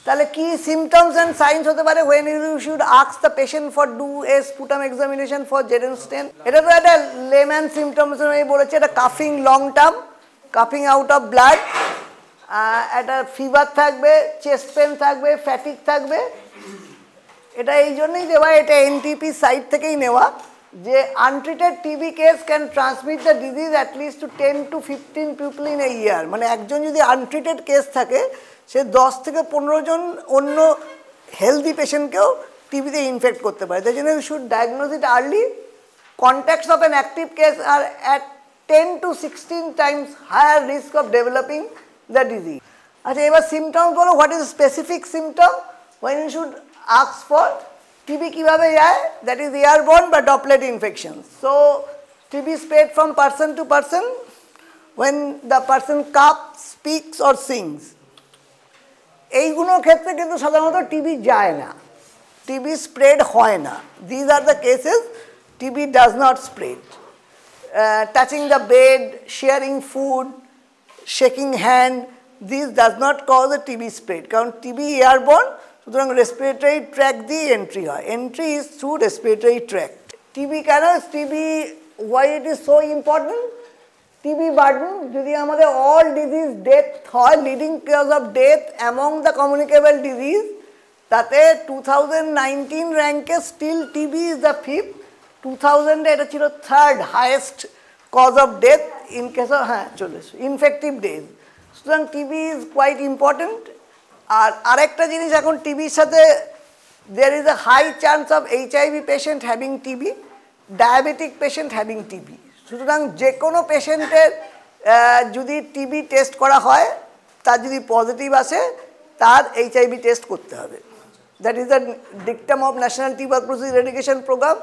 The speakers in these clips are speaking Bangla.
তাহলে কি সিমটমস অ্যান্ড সাইন্স হতে পারে when you should ask the patient for do a sputum examination for J.D. stain? এটা তো একটা লেম্যান সিমটমস আমি বলেছি, এটা কাফিং long term, কাফিং out of blood, একটা ফিভার থাকবে, চেস্ট পেন থাকবে, ফ্যাটিক থাকবে। এটা এই জন্যই দেওয়া, এটা এনটিপি সাইট থেকেই নেওয়া, যে untreated TB case can transmit the disease at least to 10 to 15 people in a year. মানে একজন যদি আনট্রিটেড কেস থাকে, সে 10 থেকে 15 জন অন্য হেলদি পেশেন্টকেও টিবিতে ইনফেক্ট করতে পারে। তাই জন্য you should diagnose it early. Contacts of an active case are at 10 to 16 times higher risk of developing the disease. আচ্ছা, এবার সিমটমস বলো, what is specific symptom when you should ask for TB কিভাবে যায়? দ্যাট ইজ এয়ারবোর্ন বা droplet infection. So TB spread from person to person when the person coughs, speaks or sings। এইগুলোর ক্ষেত্রে কিন্তু সাধারণত টিবি যায় না, টিবি স্প্রেড হয় না। These are the cases TB does not spread. Touching the bed, sharing food, shaking hand, this does not cause a TB spread, কারণ টিবি এয়ারবোর্ন, সুতরাং রেসপিরেটরি ট্র্যাক দিয়ে এন্ট্রি হয়। Entry is through respiratory tract. TB কেন, TB why it is so important? TB burden, যদি আমাদের অল ডিজিজ ডেথ হয়, leading cause of death among the communicable disease, তাতে 2019 র্যাঙ্কে still TB is the 5th, 2000-এ এটা ছিল 3rd highest cause of death in case of infective disease. সুতরাং টিবি ইজ কোয়াইট ইম্পর্টেন্ট। আর আরেকটা জিনিস, এখন টিবির সাথে there is a high chance of HIV patient having TB, diabetic patient having TB. সুতরাং যে কোনো পেশেন্টের যদি টিবি টেস্ট করা হয়, তার যদি পজিটিভ আসে, তার HIV টেস্ট করতে হবে। That is the dictum of national tuberculosis eradication programme.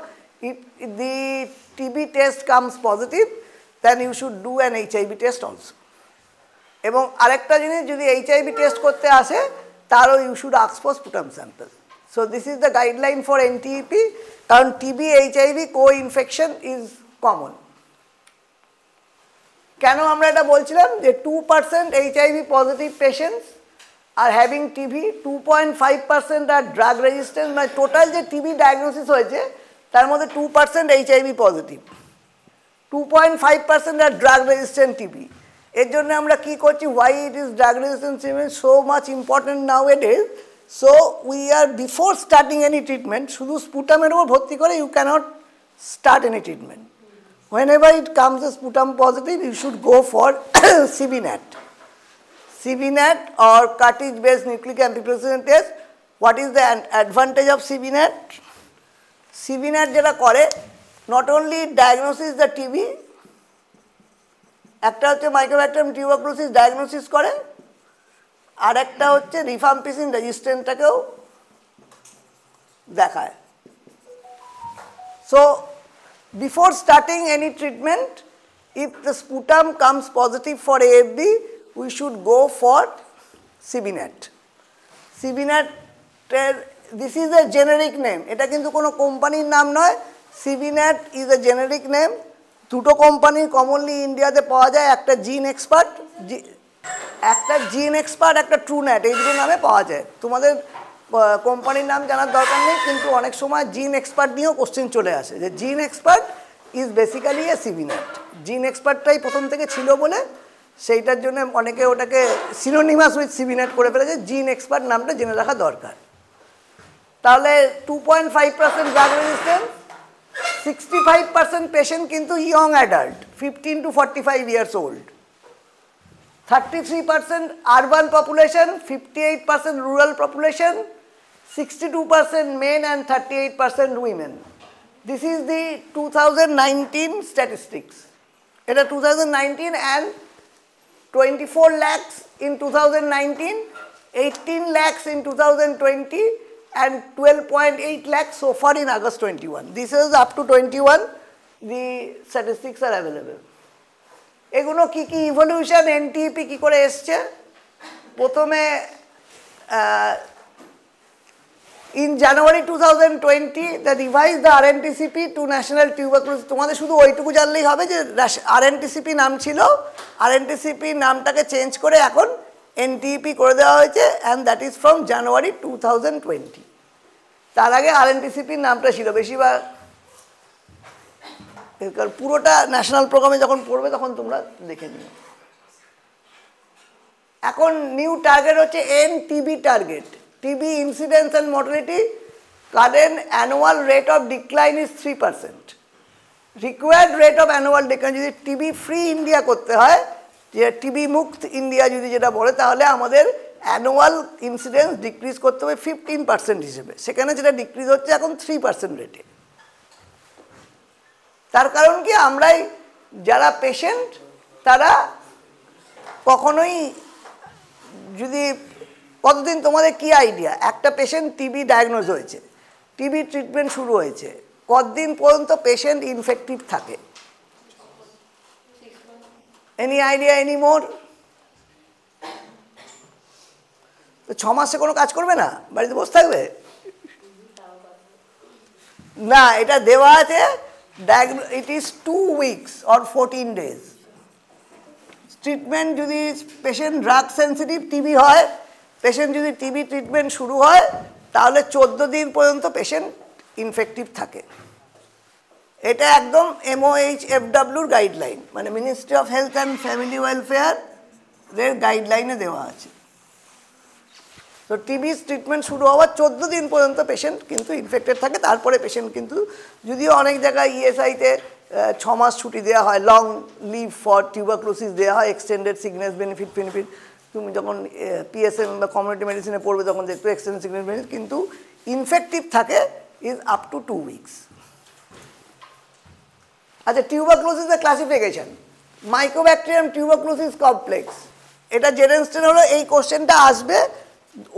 If the TB test comes positive, then you should do an HIV test also. এবং আরেকটা জিনিস, যদি HIV টেস্ট করতে আসে, তারও you should ask for sputum sample. So this is the guideline for NTP, কারণ TB HIV co-infection is common. কেন আমরা এটা বলছিলাম যে 2% HIV positive patients are having TB, 2.5% are drug resistance. মানে টোটাল যে টিবি ডায়াগনোসিস হয়েছে, তার মধ্যে 2% HIV positive, 2.5% are drug resistant TB. এর জন্য আমরা কি করছি, why it is drug resistant so much important nowadays. So we are before starting any treatment, শুধু স্পুটামের উপর ভর্তি করে you cannot start any treatment. Whenever it comes as sputum positive, you should go for CBNAT. CBNAT or cartridge-based nucleic amplification test. What is the advantage of CBNAT? CBNAT যেটা করে, not only diagnoses the TB, একটা হচ্ছে মাইক্রোব্যাকটেরিয়াম টিউবারকুলোসিস ডায়াগনোসিস করে, আর একটা হচ্ছে রিফাম্পিসিন রেজিস্ট্যান্টটাকেও দেখায়। So before starting any treatment, if the sputum comes positive for AFB, we should go for CBNAT. CBNAT, this is a generic name. এটা কিন্তু কোনো কোম্পানির নাম নয়। CBNAT is a generic name. দুটো কোম্পানি কমনলি ইন্ডিয়াতে পাওয়া যায়, একটা জিন এক্সপার্ট, একটা ট্রুন্যাট, এই দুটো নামে পাওয়া যায়। তোমাদের কোম্পানির নাম জানার দরকার নেই, কিন্তু অনেক সময় জিন এক্সপার্ট নিয়েও কোশ্চেন চলে আসে, যে gene expert is basically A CBNAT। জিন এক্সপার্টটাই প্রথম থেকে ছিল বলে সেইটার জন্য অনেকে ওটাকে সিনোনিমাস উইথ CBNAT করে ফেলেছে। জিন এক্সপার্ট নামটা জেনে রাখা দরকার। তাহলে 2.5% ড্রাগ রেজিস্ট্যান্স, 65% পেশেন্ট কিন্তু young adult, 15 to 45 years old, 33% urban population, 58% rural population, 62% men and 38% women. This is the 2019 statistics. It is 2019 and 24 lakhs in 2019, 18 lakhs in 2020 and 12.8 lakhs so far in August 21. This is up to 21, the statistics are available. এগুলো কি কি ইভলিউশন, এনটিপি কি করে এসছে? প্রথমে in January 2020 they revised the RNTCP to national tuberculosis. তোমাদের শুধু ওইটুকু জানলেই হবে যে RNTCP নাম ছিল, RNTCP নামটাকে চেঞ্জ করে এখন NTP করে দেওয়া হয়েছে অ্যান্ড দ্যাট ইজ ফ্রম জানুয়ারি 2020। তার আগে RNTCP-র নামটা ছিল বেশিরভাগ, পুরোটা ন্যাশনাল প্রোগ্রামে যখন পড়বে তখন তোমরা দেখে নিও। এখন নিউ টার্গেট হচ্ছে NTB target, TB incidence and mortality current annual rate of decline is 3%। Required rate of annual decline, যদি টিবি ফ্রি ইন্ডিয়া করতে হয়, যে টিবি মুক্ত ইন্ডিয়া যদি যেটা বলে, তাহলে আমাদের অ্যানুয়াল ইনসিডেন্স ডিক্রিজ করতে হবে 15% হিসেবে, সেখানে যেটা ডিক্রিজ হচ্ছে এখন 3% রেটে। তার কারণ কি, আমরাই যারা পেশেন্ট তারা কখনোই, যদি কতদিন তোমাদের কি আইডিয়া, একটা পেশেন্ট টিবি ডায়াগনোজ হয়েছে, টিবি ট্রিটমেন্ট শুরু হয়েছে, কতদিন পর্যন্ত পেশেন্ট ইনফেক্টিভ থাকে? Any idea, any more? তো 6 মাসে কোনো কাজ করবে না, বাড়িতে বসে থাকবে না। এটা দেওয়া আছে, it is 2 weeks or 14 days treatment. যদি পেশেন্ট ড্রাগ সেন্সিটিভ টিবি হয়, পেশেন্ট যদি টিবি ট্রিটমেন্ট শুরু হয়, তাহলে 14 দিন পর্যন্ত পেশেন্ট ইনফেক্টিভ থাকে। এটা একদম MOHFWর গাইডলাইন, মানে ministry of health and family welfare এর গাইডলাইনে দেওয়া আছে। তো টিবি ট্রিটমেন্ট শুরু হওয়ার 14 দিন পর্যন্ত পেশেন্ট কিন্তু ইনফেক্টেড থাকে। তারপরে পেশেন্ট কিন্তু, যদিও অনেক জায়গায় ESI-তে 6 মাস ছুটি দেওয়া হয়, লং লিভ ফর টিউবারকুলোসিস দেওয়া হয়, এক্সটেন্ডেড সিকনেস বেনিফিট। তুমি যখন PSM বা কমিউনিটি মেডিসিনে পড়বে তখন দেখবে এক্সটেন্ডেড সিকনেস বেনিফিট, কিন্তু ইনফেক্টিভ থাকে ইজ আপ টু 2 weeks। আচ্ছা, টিউবারকুলোসিসের ক্লাসিফিকেশন, মাইকোব্যাকটেরিয়াম টিউবারকুলোসিস কমপ্লেক্স, এটা জেডেনস্টেন হলো। এই কোশ্চেনটা আসবে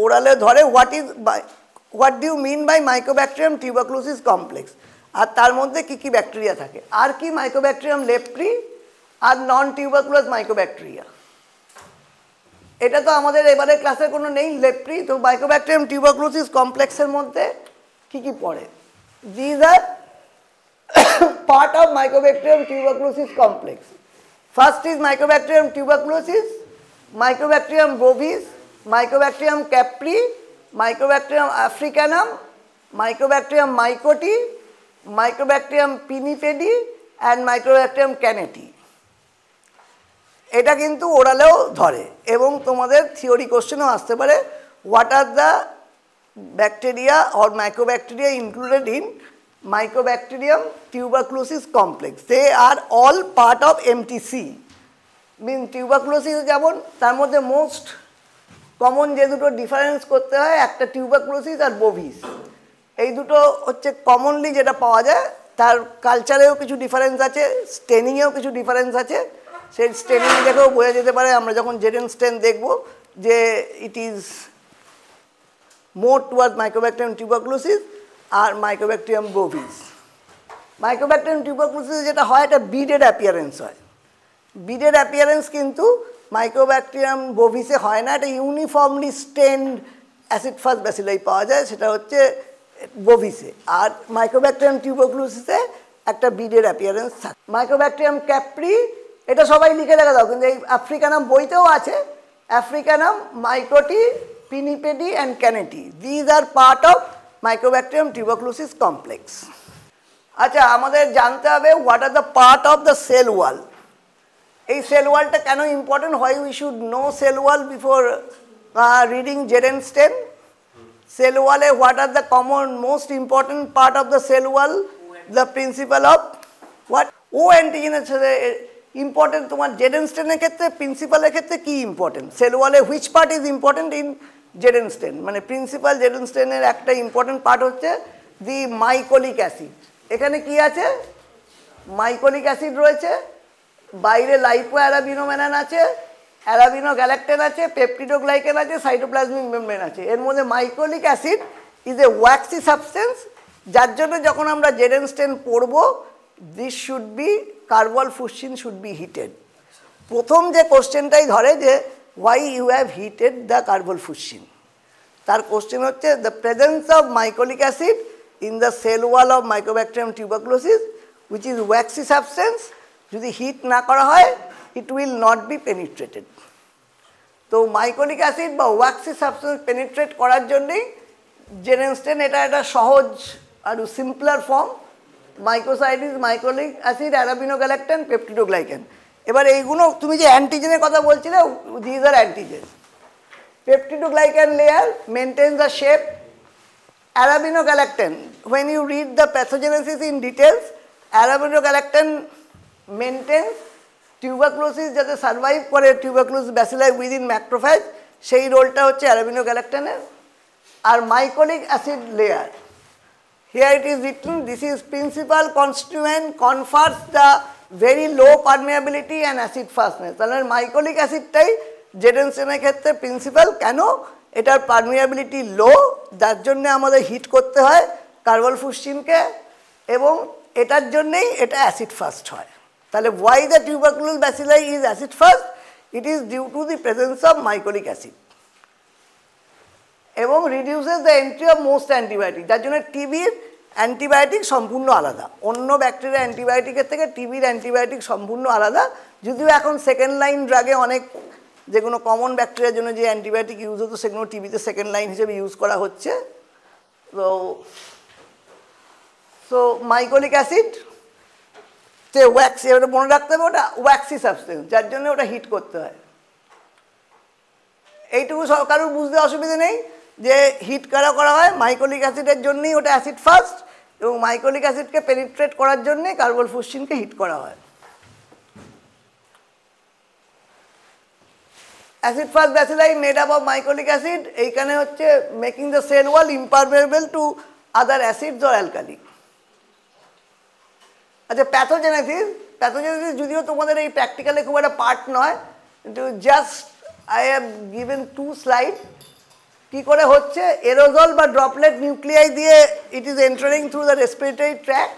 ওরালে ধরে, what do you mean by mycobacterium tuberculosis complex, আর তার মধ্যে কি কি ব্যাকটেরিয়া থাকে, আর কি মাইকোব্যাকটেরিয়াম লেপ্রি আর নন টিউবারকুলাস মাইকোব্যাকটেরিয়া। এটা তো আমাদের এবারে ক্লাসে কোনো নেই, লেপ্রি। তো মাইকোব্যাকটেরিয়াম টিউবারকুলোসিস কমপ্লেক্সের মধ্যে কি কি পড়ে? These are part of Mycobacterium tuberculosis complex. First is Mycobacterium tuberculosis, Mycobacterium bovis, Mycobacterium capri, Mycobacterium africanum, Mycobacterium mycoti, Mycobacterium pinnipedi and Mycobacterium caneti। এটা কিন্তু ওরালেও ধরে, এবং তোমাদের থিওরি কোশ্চেনও আসতে পারে, what are the bacteria or microbacteria included in Mycobacterium tuberculosis complex. They are all part of MTC. Mean tuberculosis যেমন, তার মধ্যে মোস্ট কমন যে দুটো ডিফারেন্স করতে হয়, একটা টিউবারকুলোসিস আর বোভিস। এই দুটো হচ্ছে কমনলি যেটা পাওয়া যায়। তার কালচারেও কিছু ডিফারেন্স আছে, স্টেনিংয়েও কিছু ডিফারেন্স আছে। সেই স্টেনিং দেখেও বোঝা যেতে পারে, আমরা যখন জেডেন স্টেন দেখব, যে it is more toward mycobacterium tuberculosis আর মাইকোব্যাকটেরিয়াম বোভিস। মাইকোব্যাকটেরিয়াম টিউবারকুলোসিস যেটা হয়, এটা বিডেড অ্যাপিয়ারেন্স হয়। বিডেড অ্যাপিয়ারেন্স কিন্তু মাইকোব্যাকটেরিয়াম বোভিসে হয় না, এটা uniformly stent acid fast bacilli পাওয়া যায়, সেটা হচ্ছে বোভিসে। আর মাইকোব্যাকটেরিয়াম টিউবারকুলোসিসে একটা বিডেড অ্যাপিয়ারেন্স থাকে। মাইকোব্যাকটেরিয়াম ক্যাপ্রি, এটা সবাই লিখে রাখা দাও, কিন্তু এই আফ্রিকানাম বইতেও আছে। Africanum, microti, pinnipedii and canetti, these are part of Mycobacterium tuberculosis complex. আচ্ছা, আমাদের জানতে হবে what are the part of the cell wall. এই সেল ওয়ালটা কেন important, why we should know cell wall before reading ZN stain. Cell ওয়ালে what are the common most important part of the cell wall, the principal of what ও অ্যান্টিজেনের সাথে ইম্পর্টেন্ট। তোমার জেডেনস্টেনের ক্ষেত্রে, প্রিন্সিপালের ক্ষেত্রে কি ইম্পর্টেন্ট, সেল ওয়ালে which part is important in ZN stain? মানে প্রিন্সিপাল জেডেনস্টেনের একটা ইম্পর্টেন্ট পার্ট হচ্ছে দি মাইকোলিক অ্যাসিড। এখানে কি আছে, মাইকোলিক অ্যাসিড রয়েছে, বাইরে লাইপো অ্যারাবিনোম্যানান আছে, অ্যারাবিনো গ্যালাক্টেন আছে, পেপটিডোগ্লাইকেন আছে, সাইটোপ্লাজমিক মেমব্রেন আছে। এর মধ্যে mycolic acid is a waxy substance, যার জন্য যখন আমরা জেডেনস্টেন পড়ব, this should be carbol fuchsin should be heated. প্রথম যে কোশ্চেনটাই ধরে যে why you have heated the carbolfusin, তার কোশ্চেন হচ্ছে the presence of mycolic acid in the cell wall of Mycobacterium tuberculosis which is waxy substance, যদি হিট না করা হয় it will not be penetrated। তো মাইকোলিক অ্যাসিড বা ওয়াক্সি সাবস্টেন্স পেনিট্রেট করার জন্যেই জেরেনস্টেন এটা একটা সহজ আর simpler form, mycosides, mycolic acid, arabinogalactan, peptidoglycan. এবার এইগুলো তুমি যে অ্যান্টিজেনের কথা বলছিলে, these are antigen. Peptidoglycan layer maintains the shape, arabinogalactan, when you read the pathogenesis in details, arabinogalactan maintains tuberculosis যাতে সার্ভাইভ করে টিউবারকুলোসিস ব্যাসিলাই উইদিন ম্যাক্রোফেজ, সেই রোলটা হচ্ছে অ্যারাবিনোগ্যালাকটনের। আর mycolic acid layer, here it is written, this is principal constituent confers the very low permeability and acid fastness। তাহলে মাইকোলিক অ্যাসিডটাই জেডেনস্টেনের ক্ষেত্রে প্রিন্সিপাল। কেন? এটার পারমিয়াবিলিটি লো, যার জন্য আমাদের হিট করতে হয় কার্বলফুসচিনকে, এবং এটার জন্যেই এটা অ্যাসিড ফাস্ট হয়। তাহলে why the tuberculosis bacilli is acid fast? It is due to the presence of mycolic acid এবং reduces the entry of most antibiotic, যার জন্য টিবির অ্যান্টিবায়োটিক সম্পূর্ণ আলাদা। অন্য ব্যাকটেরিয়া অ্যান্টিবায়োটিকের থেকে টিবির অ্যান্টিবায়োটিক সম্পূর্ণ আলাদা, যদিও এখন সেকেন্ড লাইন ড্রাগে অনেক যেগুলো কমন ব্যাকটেরিয়ার জন্য যে অ্যান্টিবায়োটিক ইউজ হতো সেগুলো টিবিতে সেকেন্ড লাইন হিসেবে ইউজ করা হচ্ছে। সো মাইকোলিক অ্যাসিড তে ওয়্যাক্স, এবারে মনে রাখতে হবে ওটা ওয়্যাক্সি সাবস্টেন্স, যার জন্য ওটা হিট করতে হয়। এইটুকু কারোর বুঝতে অসুবিধা নেই যে হিট করা হয় মাইকোলিক অ্যাসিডের জন্যই ওটা অ্যাসিড ফাস্ট, এবং মাইকোলিক অ্যাসিডকে পেনিট্রেট করার জন্যে কার্বলফুসচিনকে হিট করা হয়। Acid fast bacilli made up of mycolic acid, এইখানে হচ্ছে making the cell wall impermeable to other acids or alkali. আচ্ছা, প্যাথোজেনেসিস যদিও তোমাদের এই প্র্যাকটিক্যালে খুব একটা পার্ট নয়, কিন্তু just I have given 2 slide. কী করে হচ্ছে, এরোজল বা ড্রপলেট নিউক্লিয়াই দিয়ে it is entering through the respiratory tract,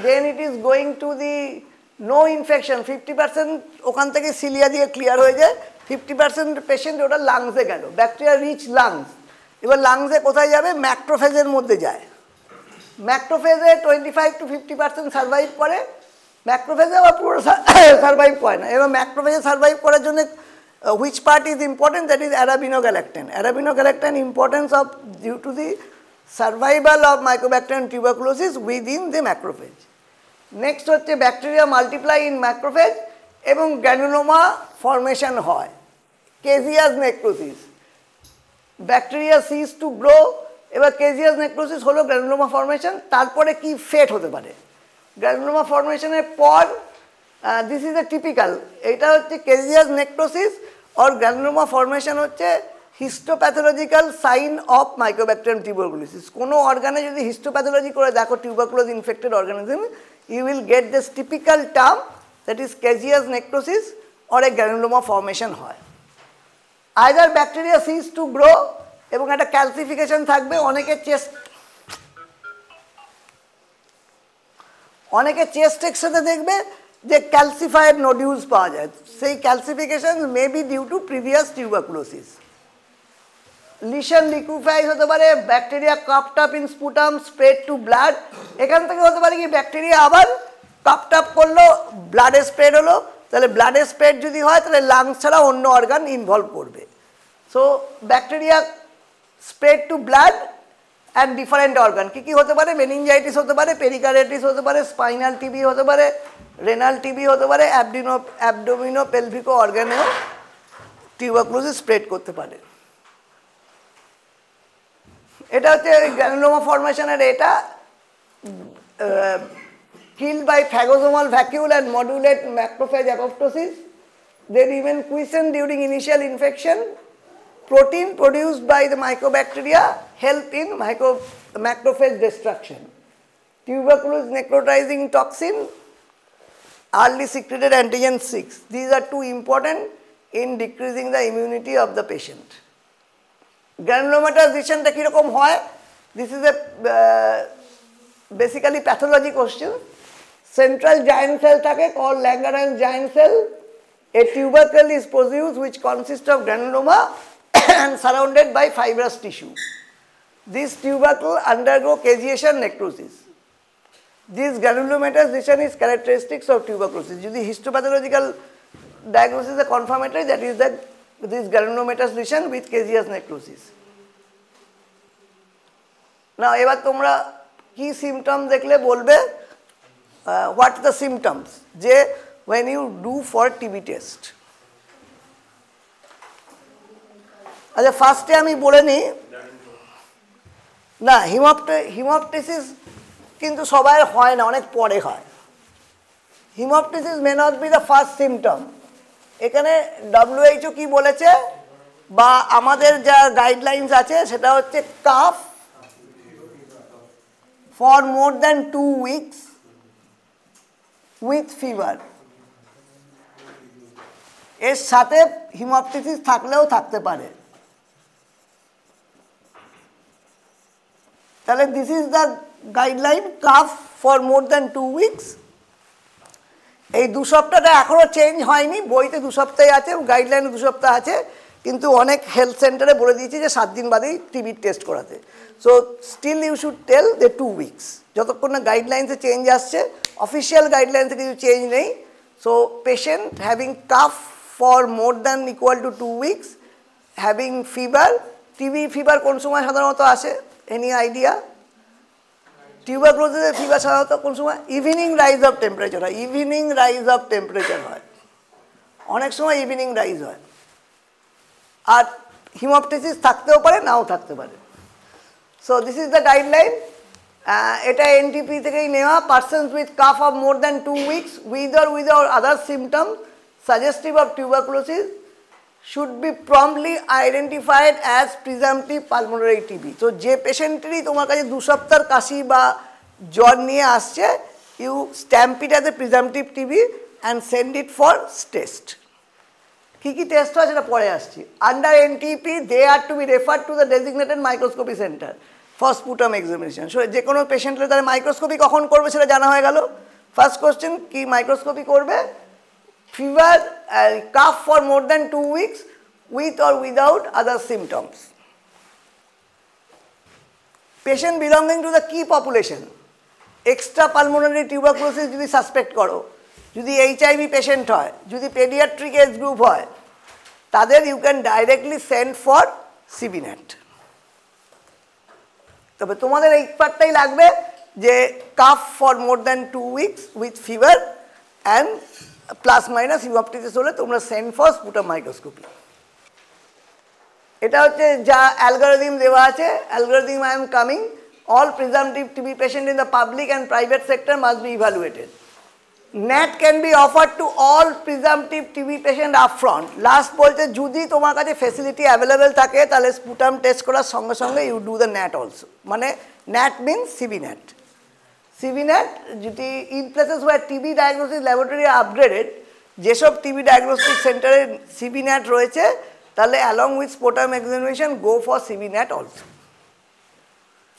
then it is going to the no infection, 50% ওখান থেকে সিলিয়া দিয়ে ক্লিয়ার হয়ে যায়, 50% পেশেন্ট ওটা লাংসে গেল, ব্যাকটেরিয়া রিচ লাংস। এবার লাংসে কোথায় যাবে? ম্যাক্রোফেজের মধ্যে যায়। ম্যাক্রোফেজে 25 to 50% সার্ভাইভ করে, ম্যাক্রোফেজে আবার পুরো সার্ভাইভ করে না। এবার ম্যাক্রোফেজে সার্ভাইভ করার জন্য which part is important? That is arabinogalactan. Arabinogalactan importance of due to the survival of Mycobacterium tuberculosis within the macrophage. Next হচ্ছে ব্যাকটেরিয়া মাল্টিপ্লাই ইন ম্যাক্রোফেজ এবং গ্র্যানুলোমা ফর্মেশন হয়, caseous necrosis, bacteria cease to grow. এবার কেজিয়াস নেক্রোসিস হলো গ্র্যানুলোমা ফর্মেশন। তারপরে কি ফেট হতে পারে? গ্র্যানুলোমা ফর্মেশনের পর দিস ইজ এ টিপিক্যাল, এটা হচ্ছে কেজিয়াস নেক্রোসিস और গ্র্যানুলোমা ফর্মেশন হচ্ছে histopathological sign of mycobacterium tuberculosis. কোনো অর্গানে যদি হিস্টোপ্যাথোলজি করে দেখো tuberculosis infected organism, you will get this typical term that is caseous necrosis or a granuloma formation হয়। Either bacteria cease to grow এবং একটা ক্যালসিফিকেশন থাকবে। অনেকে চেস্ট এক্সরে দেখবে যে ক্যালসিফাইড নোডিউলস পাওয়া যায়, সেই calcification may be due to previous tuberculosis. Lesion liquefies হতে পারে, bacteria coughed up in sputum spread to blood, এখান থেকে হতে পারে কি ব্যাকটেরিয়া আবার কাপড আপ করলো, ব্লাডে স্প্রেড হলো। তাহলে ব্লাডে স্প্রেড যদি হয় তাহলে লাংস ছাড়া অন্য অর্গান ইনভলভ করবে। So bacteria spread to blood and different organ, কী কী হতে পারে? মেনিনজাইটিস হতে পারে, পেরিকার্ডিটিস হতে পারে, স্পাইনাল টিবি হতে পারে, রেনাল টিবি হতে পারে, অ্যাবডোমিনো পেলভিকো অর্গানেও টিউবারকুলোসিস স্প্রেড করতে পারে। এটা হচ্ছে গ্র্যানুলোমা ফর্মেশনের, এটা killed by phagosomal vacuole and modulate macrophage apoptosis. They remain quiescent during initial infection. Protein produced by the mycobacteria help in macrophage destruction. Tuberculosis necrotizing toxin, early secreted antigen 6. These are two important in decreasing the immunity of the patient. Granulomatization টা কিরকম হয়? This is a basically pathology question. Central giant cell থাকে called Langerhans giant cell. A tubercle is produced which consists of granuloma and surrounded by fibrous tissue. This tubercle undergo caseation necrosis. This granulomatization is characteristics of tuberculosis. যদি histopathological diagnosis is confirmatory, that is the this granulomatous lesion with caseous necrosis. Now এবার তোমরা কি সিমটম দেখলে বলবে what are the symptoms যে when you do for TB test. আচ্ছা ফার্স্টে আমি বলে নিই না হিমোপটিসিস কিন্তু সবার হয় না, অনেক পরে হয়। Haemoptysis may not be the first symptom. এখানে WHO কি বলেছে বা আমাদের যা গাইডলাইন্স আছে সেটা হচ্ছে calf for more than 2 weeks with fever, এর সাথে হিমোপটিসিস থাকলেও থাকতে পারে। তাহলে this is the guideline, calf for more than 2 weeks। এই 2 সপ্তাহটা এখনও চেঞ্জ হয়নি, বইতে 2 সপ্তাহে আছে, গাইডলাইনে 2 সপ্তাহ আছে, কিন্তু অনেক হেলথ সেন্টারে বলে দিয়েছি যে 7 দিন বাদেই টিবির টেস্ট করাতে। So still you should tell the 2 weeks, যতক্ষণ না গাইডলাইন্সে চেঞ্জ আসছে। অফিসিয়াল গাইডলাইন্সে কিছু চেঞ্জ নেই। So patient having calf for more than equal to 2 weeks, having fever, TB fever কোন সময় সাধারণত আসে, এনি আইডিয়া? টিউবারকুলোসিসের ফিভার সাধারণত কোন সময়? ইভিনিং রাইজ অফ টেম্পারেচার হয়, ইভিনিং রাইজ অফ টেম্পারেচার হয়, অনেক সময় ইভিনিং রাইজ হয়। আর হিমোপটিসিস থাকতেও পারে, নাও থাকতে পারে। So this is the guideline. এটা এনটিপি থেকেই নেওয়া। Persons with cough of more than 2 weeks with or without other symptoms suggestive of tuberculosis should be promptly identified as presumptive pulmonary TB. So যে পেশেন্টেরই তোমার কাছে 2 সপ্তাহের কাশি বা জ্বর নিয়ে আসছে, you stamp it as a presumptive TB and send it for test. কি কি টেস্ট হয় সেটা পরে আসছি। Under NTP they are to be refer to the designated microscopy centre for sputum examination. যে কোনো পেশেন্টের তারা মাইক্রোস্কোপি কখন করবে সেটা জানা হয়ে গেল। ফার্স্ট কোশ্চেন, কি মাইক্রোস্কোপি করবে? Fever, calf for more than 2 weeks with or without other symptoms. Patient belonging to the key population, extra pulmonary tuberculosis যদি সাসপেক্ট করো, যদি এইচআইভি পেশেন্ট হয়, যদি পেডিয়াট্রিক এজ গ্রুপ হয়, তাদের you can directly send for CBNAAT. তবে তোমাদের এই পার্টটাই লাগবে যে cough for more than 2 weeks with fever and plus minus haemoptysis হলে তোমরা সেন্ড ফর স্পুটাম মাইক্রোস্কোপি। এটা হচ্ছে যা অ্যালগরিদম দেওয়া আছে। Algorithm I am coming. All presumptive TB patient in the public and private sector must be evaluated. NAT can be offered to all presumptive TB patient upfront. Last বলছে যদি তোমার কাছে ফেসিলিটি অ্যাভেলেবেল থাকে তাহলে স্পুটাম টেস্ট করার সঙ্গে সঙ্গে you do the NAT also. মানে NAT মিনস সিবিনেট। সিবিনেট যদি in places where TB diagnosis laboratory upgraded, যেসব টিবি ডায়াগনস্টিক সেন্টারে সিবিনেট রয়েছে, তাহলে along with sputum examination go for CBNAAT also.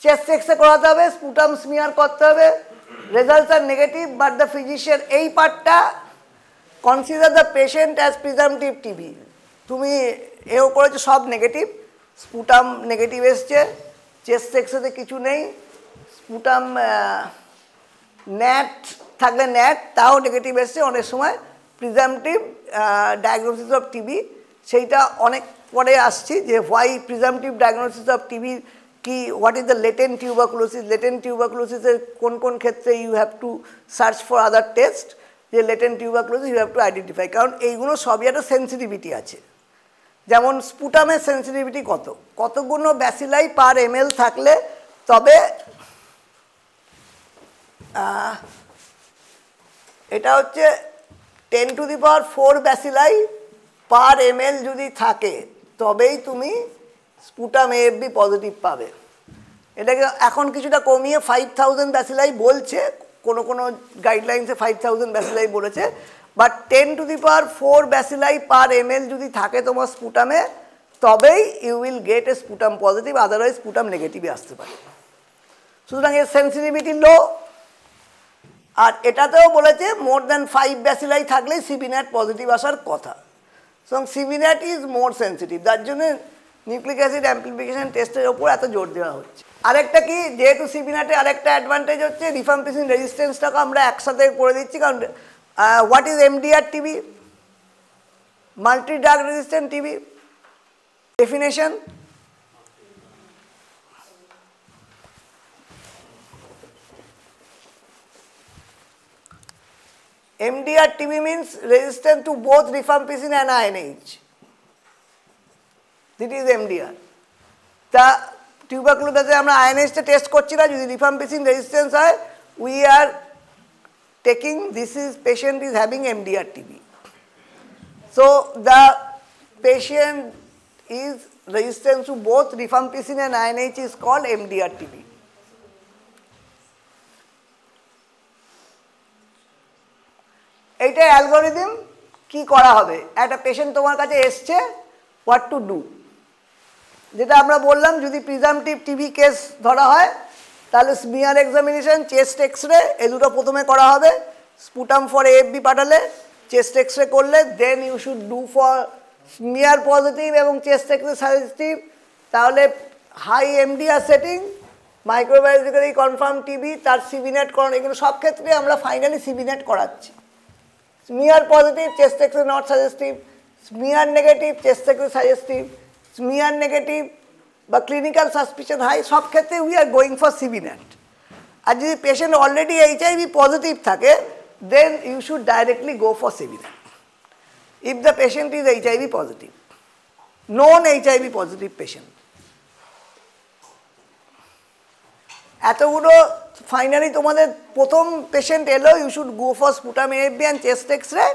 Chest x ray করাতে হবে, স্পুটাম স্মিয়ার করতে হবে। Results are negative, but the physician এই পার্টটা consider the patient as presumptive TB. তুমি এও করেছো সব নেগেটিভ, স্পুটাম নেগেটিভ এসছে, চেস্ট এক্সরেতে কিছু নেই, স্পুটাম ন্যাট থাকলে ন্যাট তাও নেগেটিভ এসছে, অনেক সময় প্রিজাম্পটিভ ডায়াগনোসিস অফ টিবি। সেইটা অনেক পরে আসছি যে why presumptive diagnosis of TB কি, what is the latent tuberculosis, latent টিউবারকুলোসিসের কোন কোন ক্ষেত্রে you have to search for other test, যে latent tuberculosis you have to identify. কারণ এইগুলো সবই একটা সেন্সিটিভিটি আছে। যেমন স্পুটামের সেন্সিটিভিটি কতগুলো ব্যাসিলাই পার ml থাকলে তবে এটা হচ্ছে 10⁴ ব্যাসিলাই পার ml যদি থাকে তবেই তুমি স্পুটাম AFB পজিটিভ পাবে। এটাকে এখন কিছুটা কমিয়ে 5000 ব্যাসিলাই বলছে, কোনো কোনো গাইডলাইন্সে 5000 ব্যাসিলাই বলেছে, বাট 10⁴ ব্যাসিলাই পার ml যদি থাকে তোমার স্পুটামে তবেই you will get a sputum positive, otherwise sputum নেগেটিভে আসতে পারে। সুতরাং এর সেন্সিটিভিটি লো। আর এটাতেও বলেছে মোর দ্যান 5 ব্যাসিলাই থাকলেই সিবিনেট পজিটিভ আসার কথা। সুতরাং সিবিনেট ইজ মোর সেন্সিটিভ, তার জন্য নিউক্লিক অ্যাসিড অ্যাম্প্লিফিকেশন টেস্টের ওপর এত জোর দেওয়া হচ্ছে। আরেকটা কি, যেহেতু সিবিনেটে আরেকটা অ্যাডভান্টেজ হচ্ছে রিফাম্পিসিন রেজিস্ট্যান্সটাকে আমরা একসাথে করে দিচ্ছি। কারণ what is MDR TB, multi drug resistant TB, Definition. MDR-TB means resistant to both rifampicin and INH. This is MDR. The tuberculosis আমরা INH টা টেস্ট করছি না, যদি rifampicin resistance হয়, we are taking this is patient is having MDR-TB. So the patient is resistant to both rifampicin and INH is called MDR-TB. এইটাই অ্যালগরিদম কি করা হবে, একটা পেশেন্ট তোমার কাছে এসছে, হোয়াট টু ডু, যেটা আমরা বললাম যদি প্রিজাম্পটিভ টিবি কেস ধরা হয় তাহলে স্মিয়ার এক্সামিনেশন, চেস্ট এক্সরে এই দুটো প্রথমে করা হবে, স্পুটাম ফর এএফবি পাঠালে, চেস্ট এক্সরে করলে, then you should do for smear positive এবং চেস্ট এক্সরে সাজেস্টিভ, তাহলে high MDR setting, microbiologically confirm TB, তার সিবিনেট করানো, এগুলো সব ক্ষেত্রে আমরা ফাইনালি সিবিনেট করাচ্ছি। Smear positive, chest X-ray not suggestive, smear negative, chest X-ray suggestive, smear negative বা clinical suspicion high, সব ক্ষেত্রে we are going for CBNAT. আর যদি patient already HIV positive থাকে, then you should directly go for CBNAT. If the patient is HIV positive, known HIV positive patient. এতগুলো ফাইনালি তোমাদের প্রথম পেশেন্ট এলো, you should go for sputum AFB and chest x ray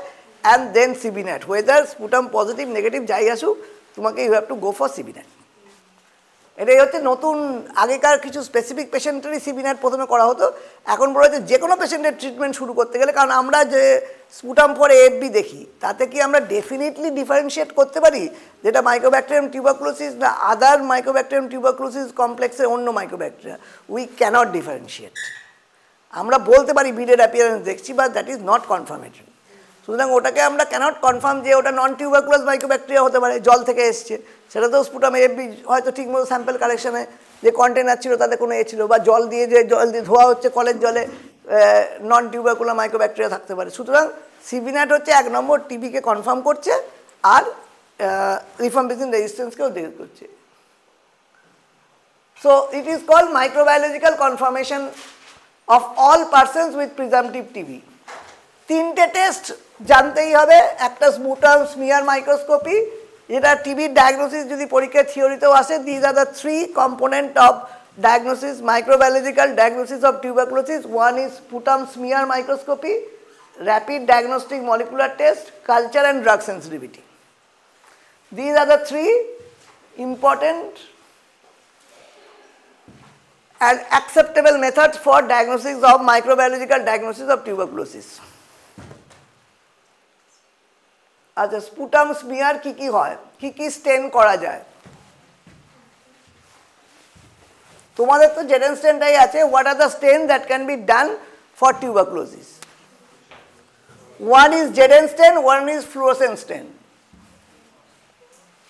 and then CBNAAT, whether sputum positive negative যাই আসুক তোমাকে you have to go for CBNAAT. এটাই হচ্ছে নতুন, আগেকার কিছু স্পেসিফিক পেশেন্টেরই সিবিনেট প্রথমে করা হতো, এখন বলা হচ্ছে যে কোনো পেশেন্টের ট্রিটমেন্ট শুরু করতে গেলে, কারণ আমরা যে স্পুটাম ফর এএফবি দেখি তাতে কি আমরা ডেফিনেটলি ডিফারেন্সিয়েট করতে পারি যেটা মাইক্রোব্যাকটেরিয়াম টিউবারকুলোসিস না আদার মাইক্রোব্যাকটেরিয়াম টিউবারকুলোসিস কমপ্লেক্সের অন্য মাইক্রোব্যাকটেরিয়া, উই ক্যানট ডিফারেন্সিয়েট। আমরা বলতে পারি বিডের অ্যাপিয়ারেন্স দেখছি, but that is not confirmatory. সুতরাং ওটাকে আমরা ক্যানট কনফার্ম যে ওটা নন টিউবারকুলাস মাইক্রোব্যাকটেরিয়া হতে পারে, জল থেকে এসছে, সেটা তো স্পুটাম এএফবি হয়তো ঠিকমতো স্যাম্পল কালেকশনে যে কন্টেনার ছিল তাতে কোনো ছিল, বা জল দিয়ে ধোয়া হচ্ছে কলের জলে নন টিউবারকুলার মাইক্রোব্যাকটেরিয়া থাকতে পারে। সুতরাং সিবিনেট হচ্ছে 1 নম্বর টিবিকে কনফার্ম করছে আর রিফাম্পিসিন রেজিস্ট্যান্সকেও দেখ করছে। So it is called microbiological confirmation of all persons with presumptive TB. 3টে টেস্ট জানতেই হবে, একটা স্পুটাম স্মিয়ার মাইক্রোস্কোপি, যেটা টিবির ডায়াগনোসিস যদি পরীক্ষার থিওরিতেও আসে, these are the 3 component of diagnosis, microbiological diagnosis of tuberculosis. One is sputum smear microscopy, rapid diagnostic molecular test, culture and drug sensitivity. These are the 3 important and acceptable methods for diagnosis of microbiological diagnosis of tuberculosis. আচ্ছা, স্পুটাম স্মিয়ার কি কি হয়, কি কি স্টেন করা যায়? তোমাদের তো জেডেন স্টেনটাই আছে। What are the stain that can be done for tuberculosis? One is ZN stain, one is fluorescent stain.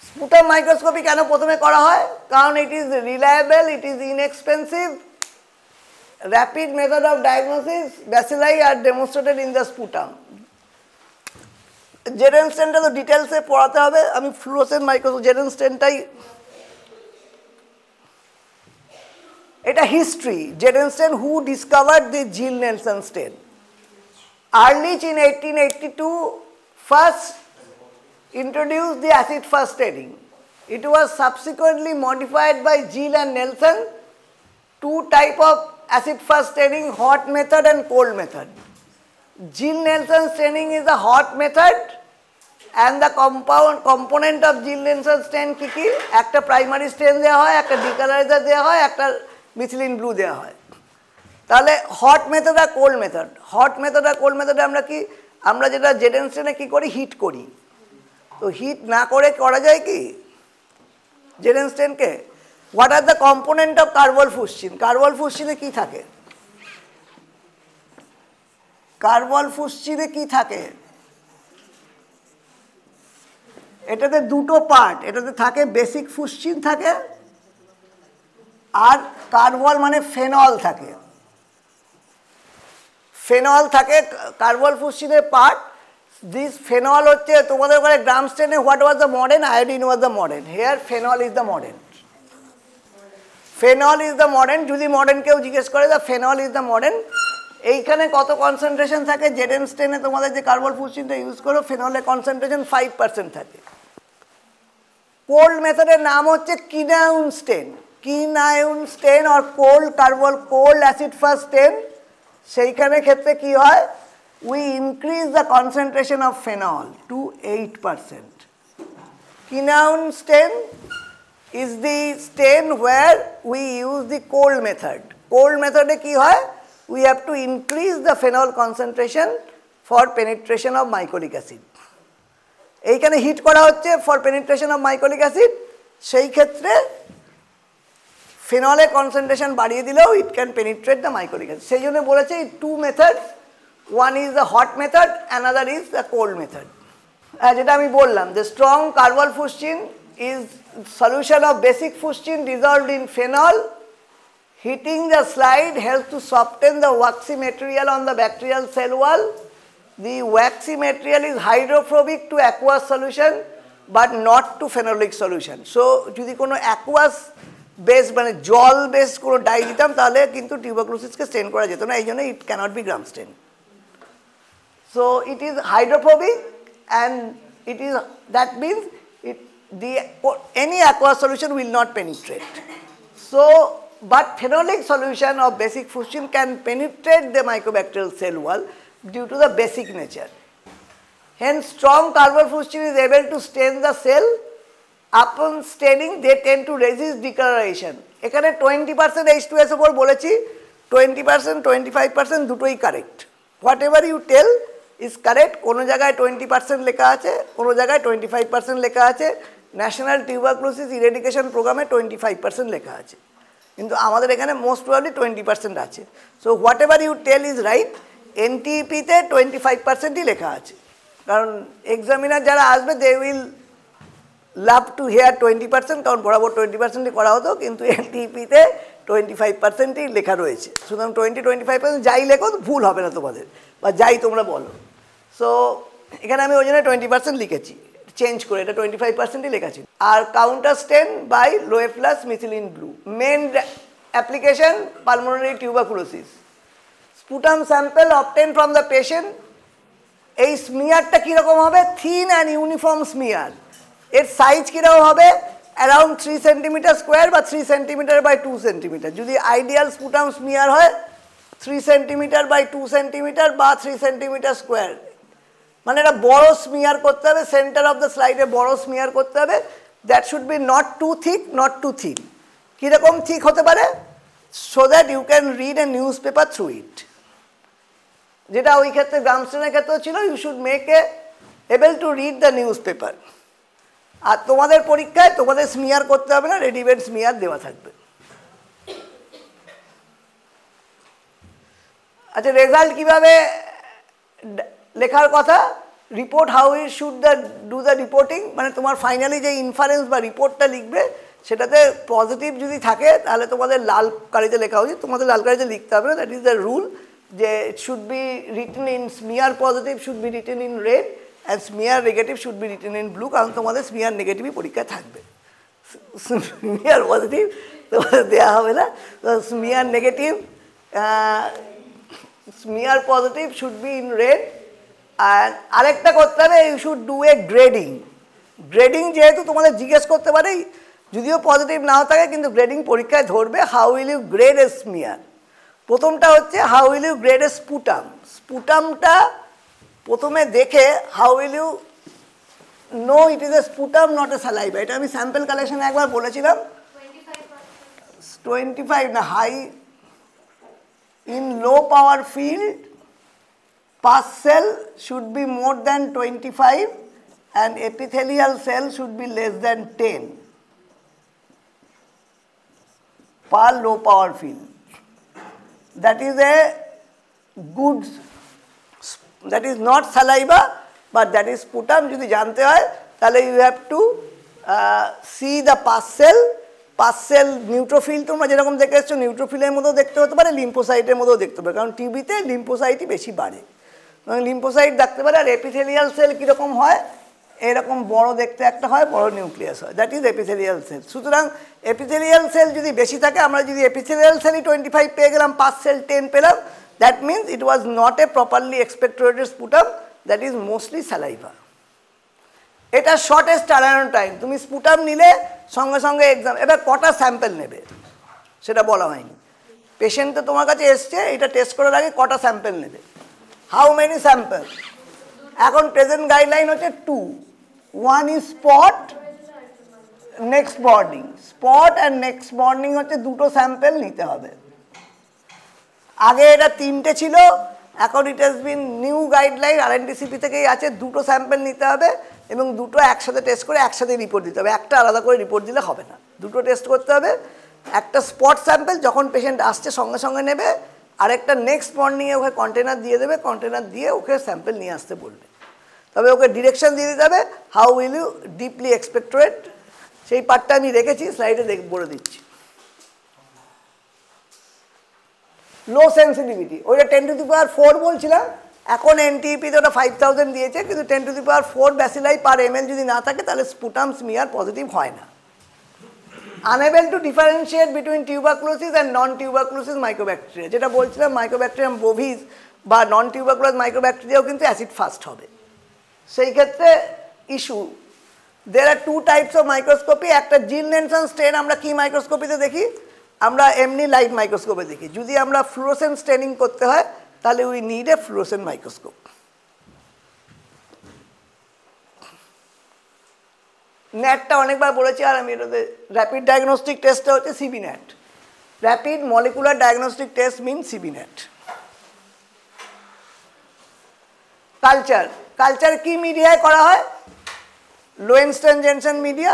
Sputum microscopy কেন প্রথমে করা হয়? কারণ it is reliable, it is inexpensive, rapid method of diagnosis, bacilli are demonstrated in the sputum. ZN স্টেনটা তো ডিটেলসে পড়াতে হবে, আমি ফ্লুরোসেন্ট মাইক্রোস্কোপ জেডেন স্টেনটাই, এটা history. Z N stain, who discovered the Ziehl Neelsen stain? Ehrlich in 1882 first introduced the acid fast staining. It was subsequently modified by Gill and Nelson, 2 types of acid fast staining, hot method and cold method. Gill-Nelson staining is the hot method, and the component of Gill-Nelson stain কি কি? একটা প্রাইমারি স্টেন দেওয়া হয়, একটা ডিকালারাইজার দেওয়া হয়, একটা মিথিলিন ব্লু দেওয়া হয়। তাহলে হট মেথড আর কোল্ড মেথড, হট মেথড আর কোল্ড মেথডে আমরা কি, আমরা যেটা জেডেন স্টেনে কী করি, হিট করি। তো হিট না করে করা যায় কি জেডেন স্টেনকে? What are the component of carbol fuchsin? কার্বলফুসচিনে কী থাকে? কার্বলফুসচিনে কী থাকে? এটাতে দুটো পার্ট, এটাতে থাকে বেসিক ফুসচিন থাকে, আর কার্বল মানে ফেনল থাকে। ফেনল থাকে কার্বলফুসচিনের পার্ট, This phenol হচ্ছে তোমাদের ওখানে গ্রাম স্টেনে what was the modern, iodine was the modern, here phenol is the modern. Phenol is the modern, যদি modern কেউ জিজ্ঞেস করে the phenol is the modern. এইখানে কত কনসেন্ট্রেশন থাকে জেডেন স্টেনে তোমাদের যে কার্বল ফুসচিনটা ইউজ করো ফেনলের কনসেন্ট্রেশন 5% থাকে। কোল্ড মেথডের নাম হচ্ছে Kinyoun stain, Kinyoun stain or cold carbol cold acid fast stain. সেইখানে ক্ষেত্রে কি হয়, we increase the concentration of phenol to 8%. Quinoune stain is the stain where we use the cold method. Cold method e ki hoy, we have to increase the phenol concentration for penetration of mycolic acid. এইখানে হিট করা হচ্ছে for penetration of mycolic acid, সেই ক্ষেত্রে ফেনলের কনসেন্ট্রেশন বাড়িয়ে দিলেও it can penetrate the mycolic acid. সেই জন্য বলেছে two methods, one is the hot method, another is the cold method. যেটা আমি বললাম, the strong carbol fuschin is solution of basic fuschin dissolved in phenol. Heating the slide helps to soften the waxy material on the bacterial cell wall. The waxy material is hydrophobic to aqueous solution but not to phenolic solution. So যদি কোনো aqueous base মানে জল বেস কোনো ডাই দিতাম তাহলে কিন্তু টিউবারকুলোসিসকে স্টেন করা যেত না, এই জন্য it cannot be gram stain. So it is hydrophobic and it is, that means any aqueous solution will not penetrate. So but phenolic solution of basic fuschin can penetrate the mycobacterial cell wall due to the basic nature. Hence strong carbol fuschin is able to stain the cell. Upon staining they tend to resist decoloration. এখানে 20% H2SO4 বলেছি, 20% 25% দুটোই correct. Whatever you tell is correct. কোনো জায়গায় 20% লেখা আছে, কোনো জায়গায় 25% লেখা আছে। ন্যাশনাল টিউবারকুলোসিস ইরেডিকেশন প্রোগ্রামে 25% লেখা আছে, কিন্তু আমাদের এখানে মোস্ট প্রবাবলি 20% আছে। So whatever you tell is right. এনটিপিতে 25%ই লেখা আছে, কারণ এক্সামিনার যারা আসবে they will love to hear 20%, কারণ বরাবর 20%ই করা হতো, কিন্তু এনটিপিতে 25%ই লেখা রয়েছে। সুতরাং 20-25% যাই লেখো ভুল হবে না তোমাদের, বা যাই তোমরা বলো। সো এখানে আমি ওই জন্য 20% লিখেছি, চেঞ্জ করে এটা 25%ই লেখা ছিল। আর counter stain by Loeffler's methylene blue. Main application pulmonary tuberculosis. Sputum sample obtain from the patient. এই স্মিয়ারটা কীরকম হবে? Thin and uniform smear. এর সাইজ কীরকম হবে? অ্যারাউন্ড 3 সেন্টিমিটার স্কোয়ার বা 3 সেন্টিমিটার বাই 2 সেন্টিমিটার। যদি আইডিয়াল স্পুটাম স্মিয়ার হয় 3 সেন্টিমিটার বাই 2 সেন্টিমিটার বা 3 সেন্টিমিটার স্কোয়ার, মানে এটা বড় স্মিয়ার করতে হবে, সেন্টার অফ দ্য স্লাইডে বড় স্মিয়ার করতে হবে। That should be not too thick, not too thin. কীরকম থিক হতে পারে? So that you can read a newspaper through it, যেটা ওই ক্ষেত্রে গ্রামস্টেনের ক্ষেত্রেও ছিল। You should make a able to read the newspaper. আর তোমাদের পরীক্ষায় তোমাদের স্মিয়ার করতে হবে না, রেডিমেড স্মিয়ার দেওয়া থাকবে। আচ্ছা, রেজাল্ট কিভাবে লেখার কথা? Report how it should do the reporting, মানে তোমার ফাইনালি যে ইনফারেন্স বা রিপোর্টটা লিখবে সেটাতে পজিটিভ যদি থাকে তাহলে তোমাদের লাল কালিতে লেখা উচিত, তোমাদের লাল কালিতে লিখতে হবে না। দ্যাট ইজ দ্য রুল, যে ইট should be written in smear positive should be written in red and smear negative should be written in blue, কারণ তোমাদের স্মিয়ার নেগেটিভই পরীক্ষায় থাকবে, স্মিয়ার পজিটিভ তোমাদের দেওয়া হবে না। তো smear negative, smear positive should be in red. আর আরেকটা করতে হবে, you should do a grading. Grading যেহেতু তোমাদের জিজ্ঞেস করতে পারে, যদিও পজিটিভ নাও থাকে কিন্তু গ্রেডিং পরীক্ষায় ধরবে। How will you grade a smear? প্রথমটা হচ্ছে how will you grade a sputum. স্পুটামটা প্রথমে দেখে how will you know it is a sputum not a saliva. এটা আমি স্যাম্পল কালেকশনে একবার বলেছিলাম। 25 না, high in low power field pus cell should be more than 25 and epithelial cell should be less than 10 per low power field. That is a good, that is not saliva but that is sputum. যদি জানতে হয় তাহলে you have to see the pus cell. pus cell neutrophil তোমরা যেরকম দেখে এসছো নিউট্রোফিলের মধ্যেও দেখতে হতে পারে, লিম্ফোসাইটের মধ্যেও দেখতে পারে, কারণ টিবিতে লিম্ফোসাইটই বেশি বাড়ে। লিম্ফোসাইট থাকতে পারে। আর এপিথেলিয়াল সেল কীরকম হয়, এরকম বড় দেখতে একটা হয়, বড় নিউক্লিয়াস হয়, দ্যাট ইজ এপিথেলিয়াল সেল। সুতরাং এপিথেলিয়াল সেল যদি বেশি থাকে, আমরা যদি এপিথেলিয়াল সেলই 25 পেয়ে গেলাম, পাস সেল 10 পেলাম, that means it was not a properly expectorated sputum, that is mostly saliva. এটা শর্টেস্ট টার্নারাউন্ড টাইম। তুমি স্পুটাম নিলে সঙ্গে সঙ্গে এক্সাম, এবার কটা স্যাম্পেল নেবে সেটা বলা হয়নি। পেশেন্ট তো তোমার কাছে এসছে, এটা টেস্ট করার আগে কটা স্যাম্পেল নেবে, হাউ মেনি স্যাম্পেল? এখন প্রেজেন্ট গাইডলাইন হচ্ছে 2, 1 is spot, next morning. Spot and next morning হচ্ছে দুটো স্যাম্পেল নিতে হবে। আগে এটা 3টে ছিল, এখন it has been new guideline, RNTCP থেকেই আছে, দুটো স্যাম্পেল নিতে হবে এবং দুটো একসাথে টেস্ট করে একসাথে রিপোর্ট দিতে হবে। একটা আলাদা করে রিপোর্ট দিলে হবে না, দুটো টেস্ট করতে হবে। একটা স্পট স্যাম্পেল যখন পেশেন্ট আসছে সঙ্গে সঙ্গে নেবে, আর একটা নেক্সট মর্নিংয়ে ওকে কন্টেনার দিয়ে দেবে, কন্টেনার দিয়ে ওকে স্যাম্পেল নিয়ে আসতে বলবে। তবে ওকে ডিরেকশন দিয়ে দিতে হবে, হাউ উইল ইউ ডিপলি এক্সপেক্টোরেট, সেই পার্টটা আমি রেখেছি, স্লাইডে বলে দিচ্ছি। লো সেন্সিটিভিটি, ওইটা 10⁴ বলছিলাম, এখন NTEP-তে ওটা 5000 দিয়েছে, কিন্তু 10⁴ ব্যাসিলাই পার ml যদি না থাকে তাহলে স্পুটাম স্মিয়ার পজিটিভ হয় না। Unable to differentiate between tuberculosis and non tuberculosis mycobacteria, যেটা বলছিলাম মাইক্রোব্যাকটেরিয়াম বোভিস বা নন টিউবারকুলাস মাইক্রোব্যাকটেরিয়াও কিন্তু অ্যাসিড ফাস্ট হবে। সেই ক্ষেত্রে issue, there are 2 types of microscopy. একটা জিল নেলসন স্টেন আমরা কি মাইক্রোস্কোপিতে দেখি, আমরা এমনি লাইট মাইক্রোস্কোপে দেখি। যদি আমরা ফ্লুরোসেন্ট স্টেনিং করতে হয় তাহলে we need a fluorescent microscope. ন্যাটটা অনেকবার বলেছি, আর আমি এটাতে র্যাপিড ডায়াগনস্টিক টেস্টটা হচ্ছে CBNAAT, rapid molecular diagnostic test mean CBNAAT. Culture, culture কি মিডিয়ায় করা হয়? Lowenstein Jensen media,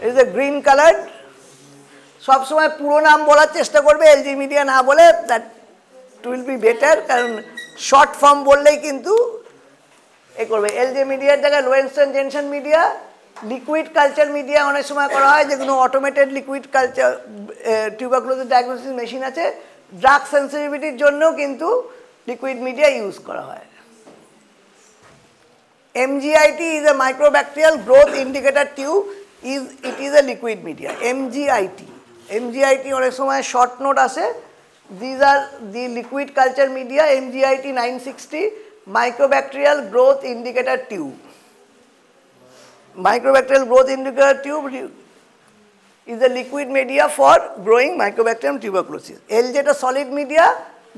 is a green coloured. সবসময় পুরো নাম বলার চেষ্টা করবে, LG মিডিয়া না বলে, দ্যাট উইল বি বেটার, কারণ শর্ট ফর্ম বললেই কিন্তু এ করবে। LG মিডিয়ার জায়গায় Lowenstein Jensen media. Liquid culture media অনেক সময় করা হয়, যেগুলো automated liquid culture tuberculosis diagnosis machine আছে। ড্রাগ সেন্সিটিভিটির জন্যও কিন্তু লিকুইড মিডিয়া ইউজ করা হয়। MGIT is a microbacterial growth indicator tube, it is a liquid media. MGIT অনেক সময় শর্ট নোট আসে, these are the liquid culture media, MGIT 960 microbacterial growth indicator tube. Microbacterial growth indicator tube is a liquid media for growing Mycobacterium tuberculosis. L যেটা solid media,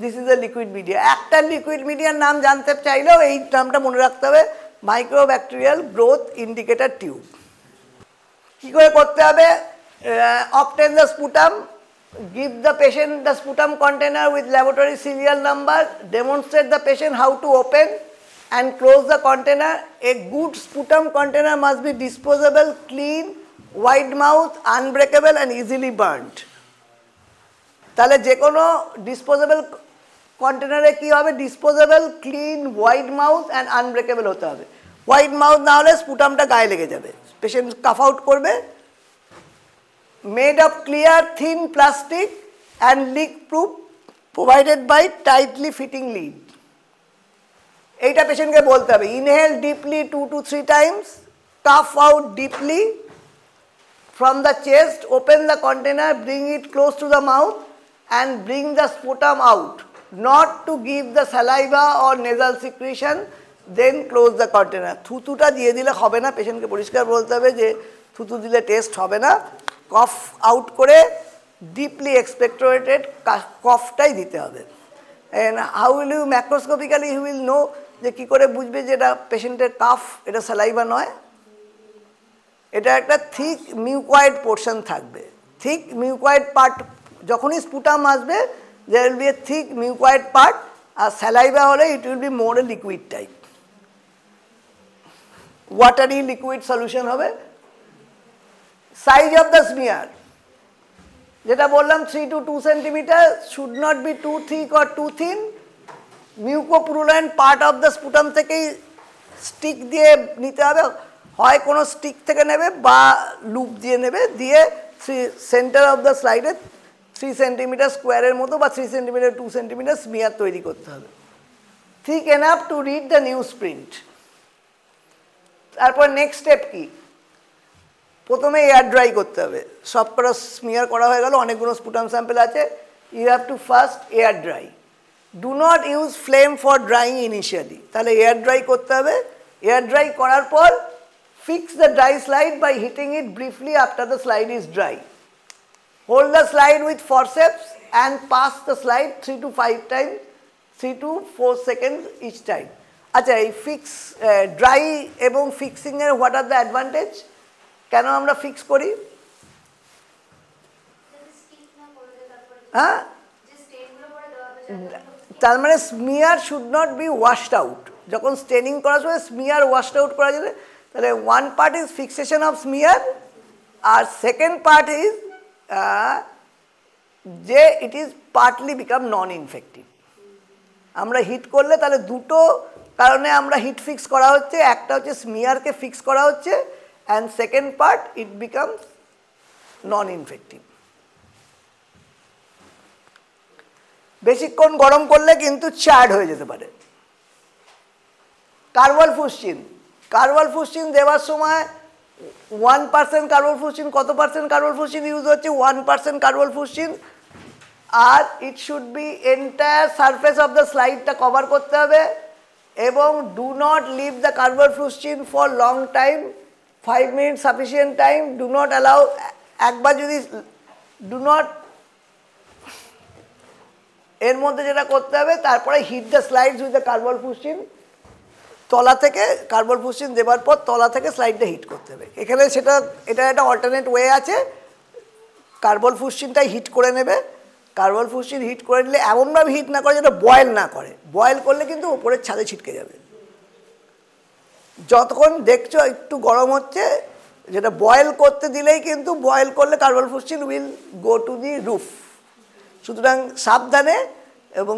this is a liquid media. একটা liquid media নাম জানতে চাইলেও এই নামটা মনে রাখতে হবে, Mycobacterial growth indicator tube. কি করে করতে হবে? Obtain the sputum, give the patient the sputum container with laboratory serial number, demonstrate the patient how to open and close the container. A good sputum container must be disposable, clean, wide mouth, unbreakable and easily burnt. তাহলে যে কোনো ডিসপোজেবল কন্টেনারে কি হবে? Disposable, clean, wide mouth and unbreakable হতে হবে। ওয়াইড মাউথ না হলে স্পুটামটা গায়ে লেগে যাবে, পেশেন্ট কাফ আউট করবে। Made of clear thin plastic and leak proof, provided by tightly fitting lid. এইটা পেশেন্টকে বলতে হবে। Inhale deeply 2 to 3 times, cough out deeply from the chest, open the container, bring it close to the mouth and bring the sputum out, not to give the saliva or nasal secretion, then close the container. থুতুটা দিয়ে দিলে হবে না, পেশেন্টকে পরিষ্কার বলতে হবে যে থুতু দিলে টেস্ট হবে না। কফ আউট করে ডিপলি এক্সপেক্টোরেটেড কফটাই দিতে হবে। And how will you macroscopically you will know, যে কী করে বুঝবে যে এটা পেশেন্টের কাফ, এটা স্যালাইভা নয়। এটা একটা থিক মিউকয়েড পোর্শন থাকবে, থিক মিউকয়েড পার্ট। যখনই স্পুটাম আসবে there will be a thick mucoid part, আর স্যালাইভা হলে it will be more a liquid type, watery liquid solution হবে। সাইজ অফ দ্য স্মিয়ার যেটা বললাম 3 to 2 centimeter, should not be too thick or too thin. Mucopurulent part of the sputum থেকেই স্টিক দিয়ে নিতে হবে, হয় কোনো স্টিক থেকে নেবে বা লুপ দিয়ে নেবে, দিয়ে সেন্টার অফ দ্য স্লাইডে 3 সেন্টিমিটার স্কোয়ারের মতো বা 3 সেন্টিমিটার 2 সেন্টিমিটার স্মিয়ার তৈরি করতে হবে। thick enough to read the newsprint. তারপর নেক্সট স্টেপ কি, প্রথমে এয়ার ড্রাই করতে হবে। সব কটা স্মিয়ার করা হয়ে গেল, অনেকগুলো স্পুটাম স্যাম্পল আছে। You have to first air dry. Do not use flame for drying initially, তাহলে এয়ার ড্রাই করতে হবে। এয়ার ড্রাই করার পর fix the dry slide by hitting it briefly after the slide is dry. Hold the slide with forceps and pass the slide 3 to 5 times, 3 to 4 seconds each time. আচ্ছা, এই ফিক্স ড্রাই এবং ফিক্সিং এর হোয়াট আর দ্য অ্যাডভান্টেজ, কেন আমরা ফিক্স করি? হ্যাঁ, তার মানে smear should not be washed out. যখন স্টেনিং করার সময় স্মিয়ার ওয়াশড আউট করা যাবে, তাহলে one part is fixation of smear, আর সেকেন্ড পার্ট ইজ যে it is partly become non infective. আমরা হিট করলে তাহলে দুটো কারণে আমরা হিট ফিক্স করা হচ্ছে, একটা হচ্ছে স্মিয়ারকে ফিক্স করা হচ্ছে, and second part it becomes non infective. বেশিক্ষণ গরম করলে কিন্তু চার্ড হয়ে যেতে পারে। কার্বল ফুসচিন, কার্বল ফুসচিন দেওয়ার সময় 1% কার্বল ফুসচিন, কত পার্সেন্ট কার্বল ফুসচিন ইউজ হচ্ছে? 1% কার্বল ফুসচিন। আর it should be entire surface of the স্লাইডটা কভার করতে হবে, এবং do not leave the carbol fuchsin for long time, 5 minute sufficient time. Do not allow, একবার যদি ডু নট, এর মধ্যে যেটা করতে হবে তারপরে heat the slides with the carbol fuchsin. তলা থেকে কার্বল ফুসচিন দেওয়ার পর তলা থেকে স্লাইডটা হিট করতে হবে। এখানে সেটা, এটা একটা অল্টারনেট ওয়ে আছে, কার্বল ফুসচিনটাই হিট করে নেবে। কার্বল ফুসচিন হিট করে নিলে এমনভাবে হিট না করে যেটা বয়েল না করে, বয়েল করলে কিন্তু উপরের ছাদে ছিটকে যাবে। যতক্ষণ দেখছো একটু গরম হচ্ছে, যেটা বয়েল করতে দিলেই কিন্তু, বয়েল করলে carbol fuchsin will go to the roof. সুতরাং সাবধানে, এবং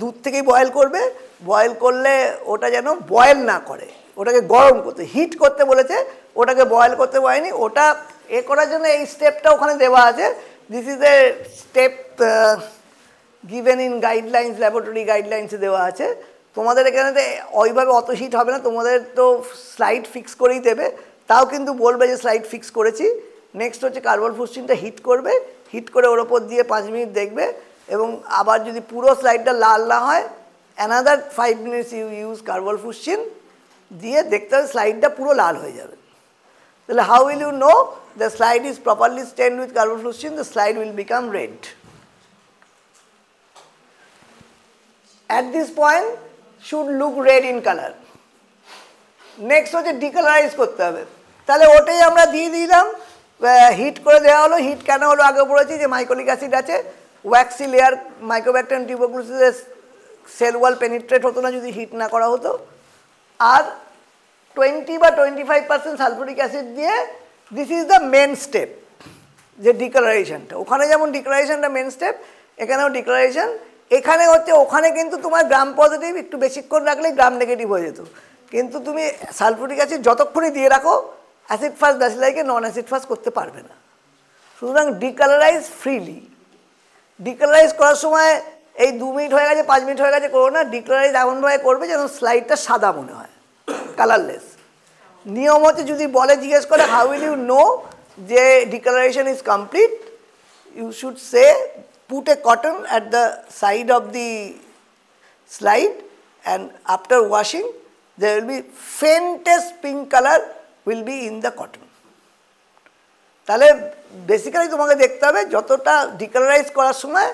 দূর থেকেই বয়েল করবে। বয়েল করলে ওটা যেন বয়েল না করে, ওটাকে গরম করতে, হিট করতে বলেছে, ওটাকে বয়েল করতে বলেনি। ওটা এ করার জন্য এই স্টেপটা ওখানে দেওয়া আছে। This is a step given in guidelines, laboratory গাইডলাইন্সে দেওয়া আছে। তোমাদের এখানে ওইভাবে অত হিট হবে না, তোমাদের তো স্লাইড ফিক্স করেই দেবে, তাও কিন্তু বলবে যে স্লাইড ফিক্স করেছি। নেক্সট হচ্ছে কার্বল ফুসচিনটা হিট করবে, হিট করে ওর ওপর দিয়ে 5 মিনিট দেখবে, এবং আবার যদি পুরো স্লাইডটা লাল না হয়, another 5 minutes you use carbol fuchsin, দিয়ে দেখতে হবে স্লাইডটা পুরো লাল হয়ে যাবে। তাহলে how will you know the slide is properly stained with carbol fuchsin? The slide will become red. At this point should look red in color. Next হচ্ছে ডিকালারাইজ করতে হবে। তাহলে ওটাই আমরা দিয়ে দিলাম, হিট করে দেওয়া হলো। হিট কেন হলো আগে বলেছি যে মাইকোলিক অ্যাসিড আছে, ওয়্যাক্সি লেয়ার মাইক্রোব্যাকটেরিয়াম টিউবারকুলোসিসের সেল ওয়াল পেনিট্রেট হতো না যদি হিট না করা হতো। আর 20 বা 25% সালফুরিক অ্যাসিড দিয়ে, this is the main step, যে ডিকালারাইজেশনটা। ওখানে যেমন ডিকালারাইজেশনটা মেন স্টেপ, এখানেও ডিকালারাইজেশন। এখানে হচ্ছে, ওখানে কিন্তু তোমার গ্রাম পজিটিভ একটু বেশিক্ষণ রাখলেই গ্রাম নেগেটিভ হয়ে যেত, কিন্তু তুমি সালফুরিক অ্যাসিড যতক্ষণই দিয়ে রাখো, অ্যাসিড ফাস্ট ব্যাসিলাইকে নন অ্যাসিড ফাস্ট করতে পারবে না। সুতরাং ডিকালারাইজ ফ্রিলি। ডিকালারাইজ করার সময় এই 2 মিনিট হয়ে গেছে, 5 মিনিট হয়ে গেছে করো না। ডিকালারাইজ এমনভাবে করবে যেন স্লাইডটা সাদা মনে হয়, কালারলেস। নিয়ম হচ্ছে, যদি বলে, জিজ্ঞেস করে হাউ উইল ইউ নো যে decolouration is complete, you should say put a cotton at the side of the slide, and after washing there will be faintest pink color will be in the cotton. তাহলে বেসিক্যালি তোমাকে দেখতে হবে যতটা ডিকালারাইজ করার সময়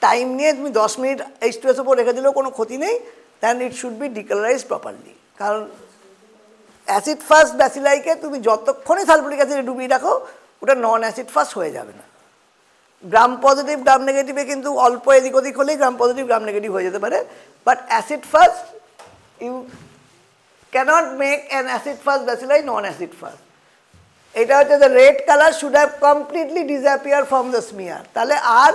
টাইম নিয়ে তুমি 10 মিনিট H2S উপর রেখে দিলেও কোনো ক্ষতি নেই, দেন ইট শুড বি ডিকালারাইজ প্রপারলি। কারণ অ্যাসিড ফাস্ট ব্যাসিলাইকে তুমি যতক্ষণই সালফুরিক অ্যাসিডে ডুবিয়ে রাখো, ওটা নন অ্যাসিড ফাস্ট হয়ে যাবে না। গ্রাম পজিটিভ গ্রাম নেগেটিভে কিন্তু অল্প এদিক ওদিক হলেই গ্রাম পজিটিভ গ্রাম নেগেটিভ হয়ে যেতে পারে, but acid fast you cannot make an acid fast bacilli non acid fast. এটা হচ্ছে the red colour should have completely disappear from the smear. তাহলে আর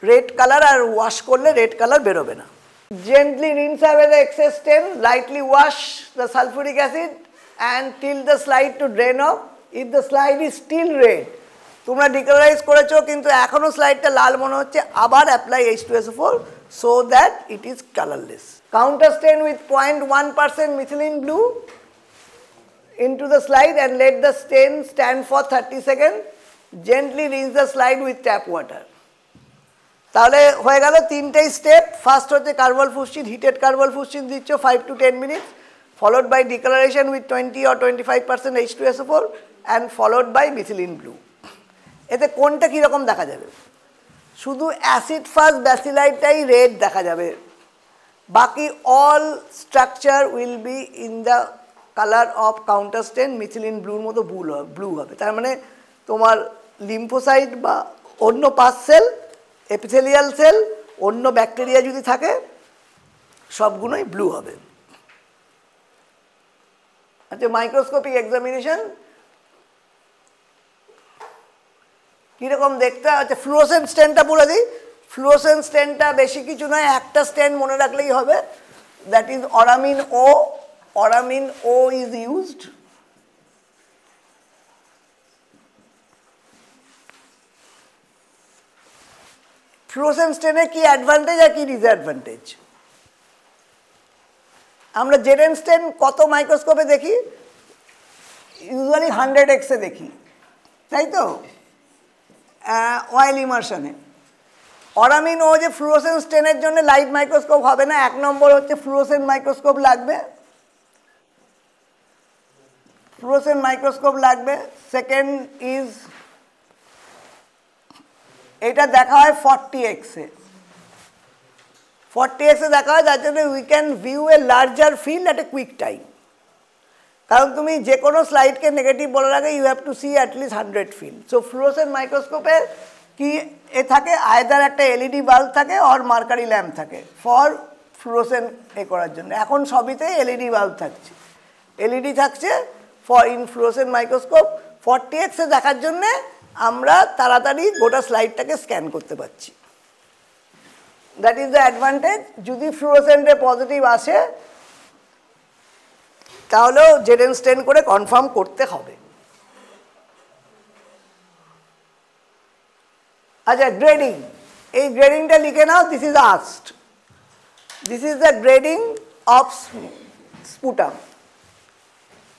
রেড কালার আর ওয়াশ করলে রেড কালার বেরোবে না। Gently rinse away the excess stain, lightly wash the sulphuric acid and till the slide to drain off. If the slide is still red, তোমরা ডিকালারাইজ করেছো কিন্তু এখনো স্লাইডটা লাল মনে হচ্ছে, আবার apply H2SO4 so that it is colorless. Counter stain with 0.1% methylene blue into the slide and let the stain stand for 30 seconds. Gently rinse the slide with tap water. তাহলে হয়ে গেল তিনটেই স্টেপ। ফার্স্ট হচ্ছে কার্বল ফুসচিন, হিটেড কার্বল ফুসচিন দিচ্ছ 5 to 10 minutes, followed by decoloration with 20 or 25% H2SO4 and followed by methylene blue. এতে কোনটা কীরকম দেখা যাবে? শুধু অ্যাসিড ফাস্ট ব্যাসিলাইটাই রেড দেখা যাবে, বাকি all structure will be in the colour of counter stain methylene ব্লুর মতো ব্লু হবে। তার মানে তোমার লিম্ফোসাইট বা অন্য পাস সেল, এপিথেলিয়াল সেল, অন্য ব্যাকটেরিয়া যদি থাকে সবগুলোই ব্লু হবে। আচ্ছা, মাইক্রোস্কোপিক এক্সামিনেশন কীরকম দেখতে? আচ্ছা, ফ্লুরোসেন্ট স্টেনটা বলে দিই। ফ্লুরোসেন্ট স্টেনটা বেশি কিছু নয়, একটা স্টেন মনে রাখলেই হবে, that is auramine O. Auramine O is used fluorescent স্টেনের কি অ্যাডভান্টেজ আর কি ডিসঅ্যাডভান্টেজ? আমরা জেডেন স্টেন কত মাইক্রোস্কোপে দেখি? ইউজুয়ালি 100x এ দেখি, তাই তো, অয়েল ইমার্শনে। অরামিন ও যে ফ্লুরোসেন্ট স্টেনের জন্য লাইট মাইক্রোস্কোপ হবে না, এক নম্বর হচ্ছে ফ্লুরোসেন্ট মাইক্রোস্কোপ লাগবে, ফ্লুরোসেন্ট মাইক্রোস্কোপ লাগবে। সেকেন্ড ইজ এটা দেখা হয় 40x এ, 40x এ দেখা হয়, যার জন্য we can view a larger field at a quick time. কারণ তুমি যে কোনো স্লাইডকে নেগেটিভ বলার আগে you have to see at least 100 field. So fluorescent মাইক্রোস্কোপে কি এ থাকে, আয়দার একটা এলইডি বাল্ব থাকে অর মার্কারি ল্যাম্প থাকে ফর ফ্লুরোসেন্ট এ করার জন্য। এখন সবইতেই এলইডি বাল্ব থাকছে, এলইডি থাকছে for in fluorescent microscope. 40x এ দেখার জন্যে আমরা তাড়াতাড়ি গোটা স্লাইডটাকে স্ক্যান করতে পারছি, দ্যাট ইজ দ্য অ্যাডভান্টেজ। যদি ফ্লুরোসেন্টে পজিটিভ আসে তাহলেও জেডেন স্টেন করে কনফার্ম করতে হবে। আচ্ছা, গ্রেডিং, এই গ্রেডিংটা লিখে নাও। This is asked, this is the grading of sputum.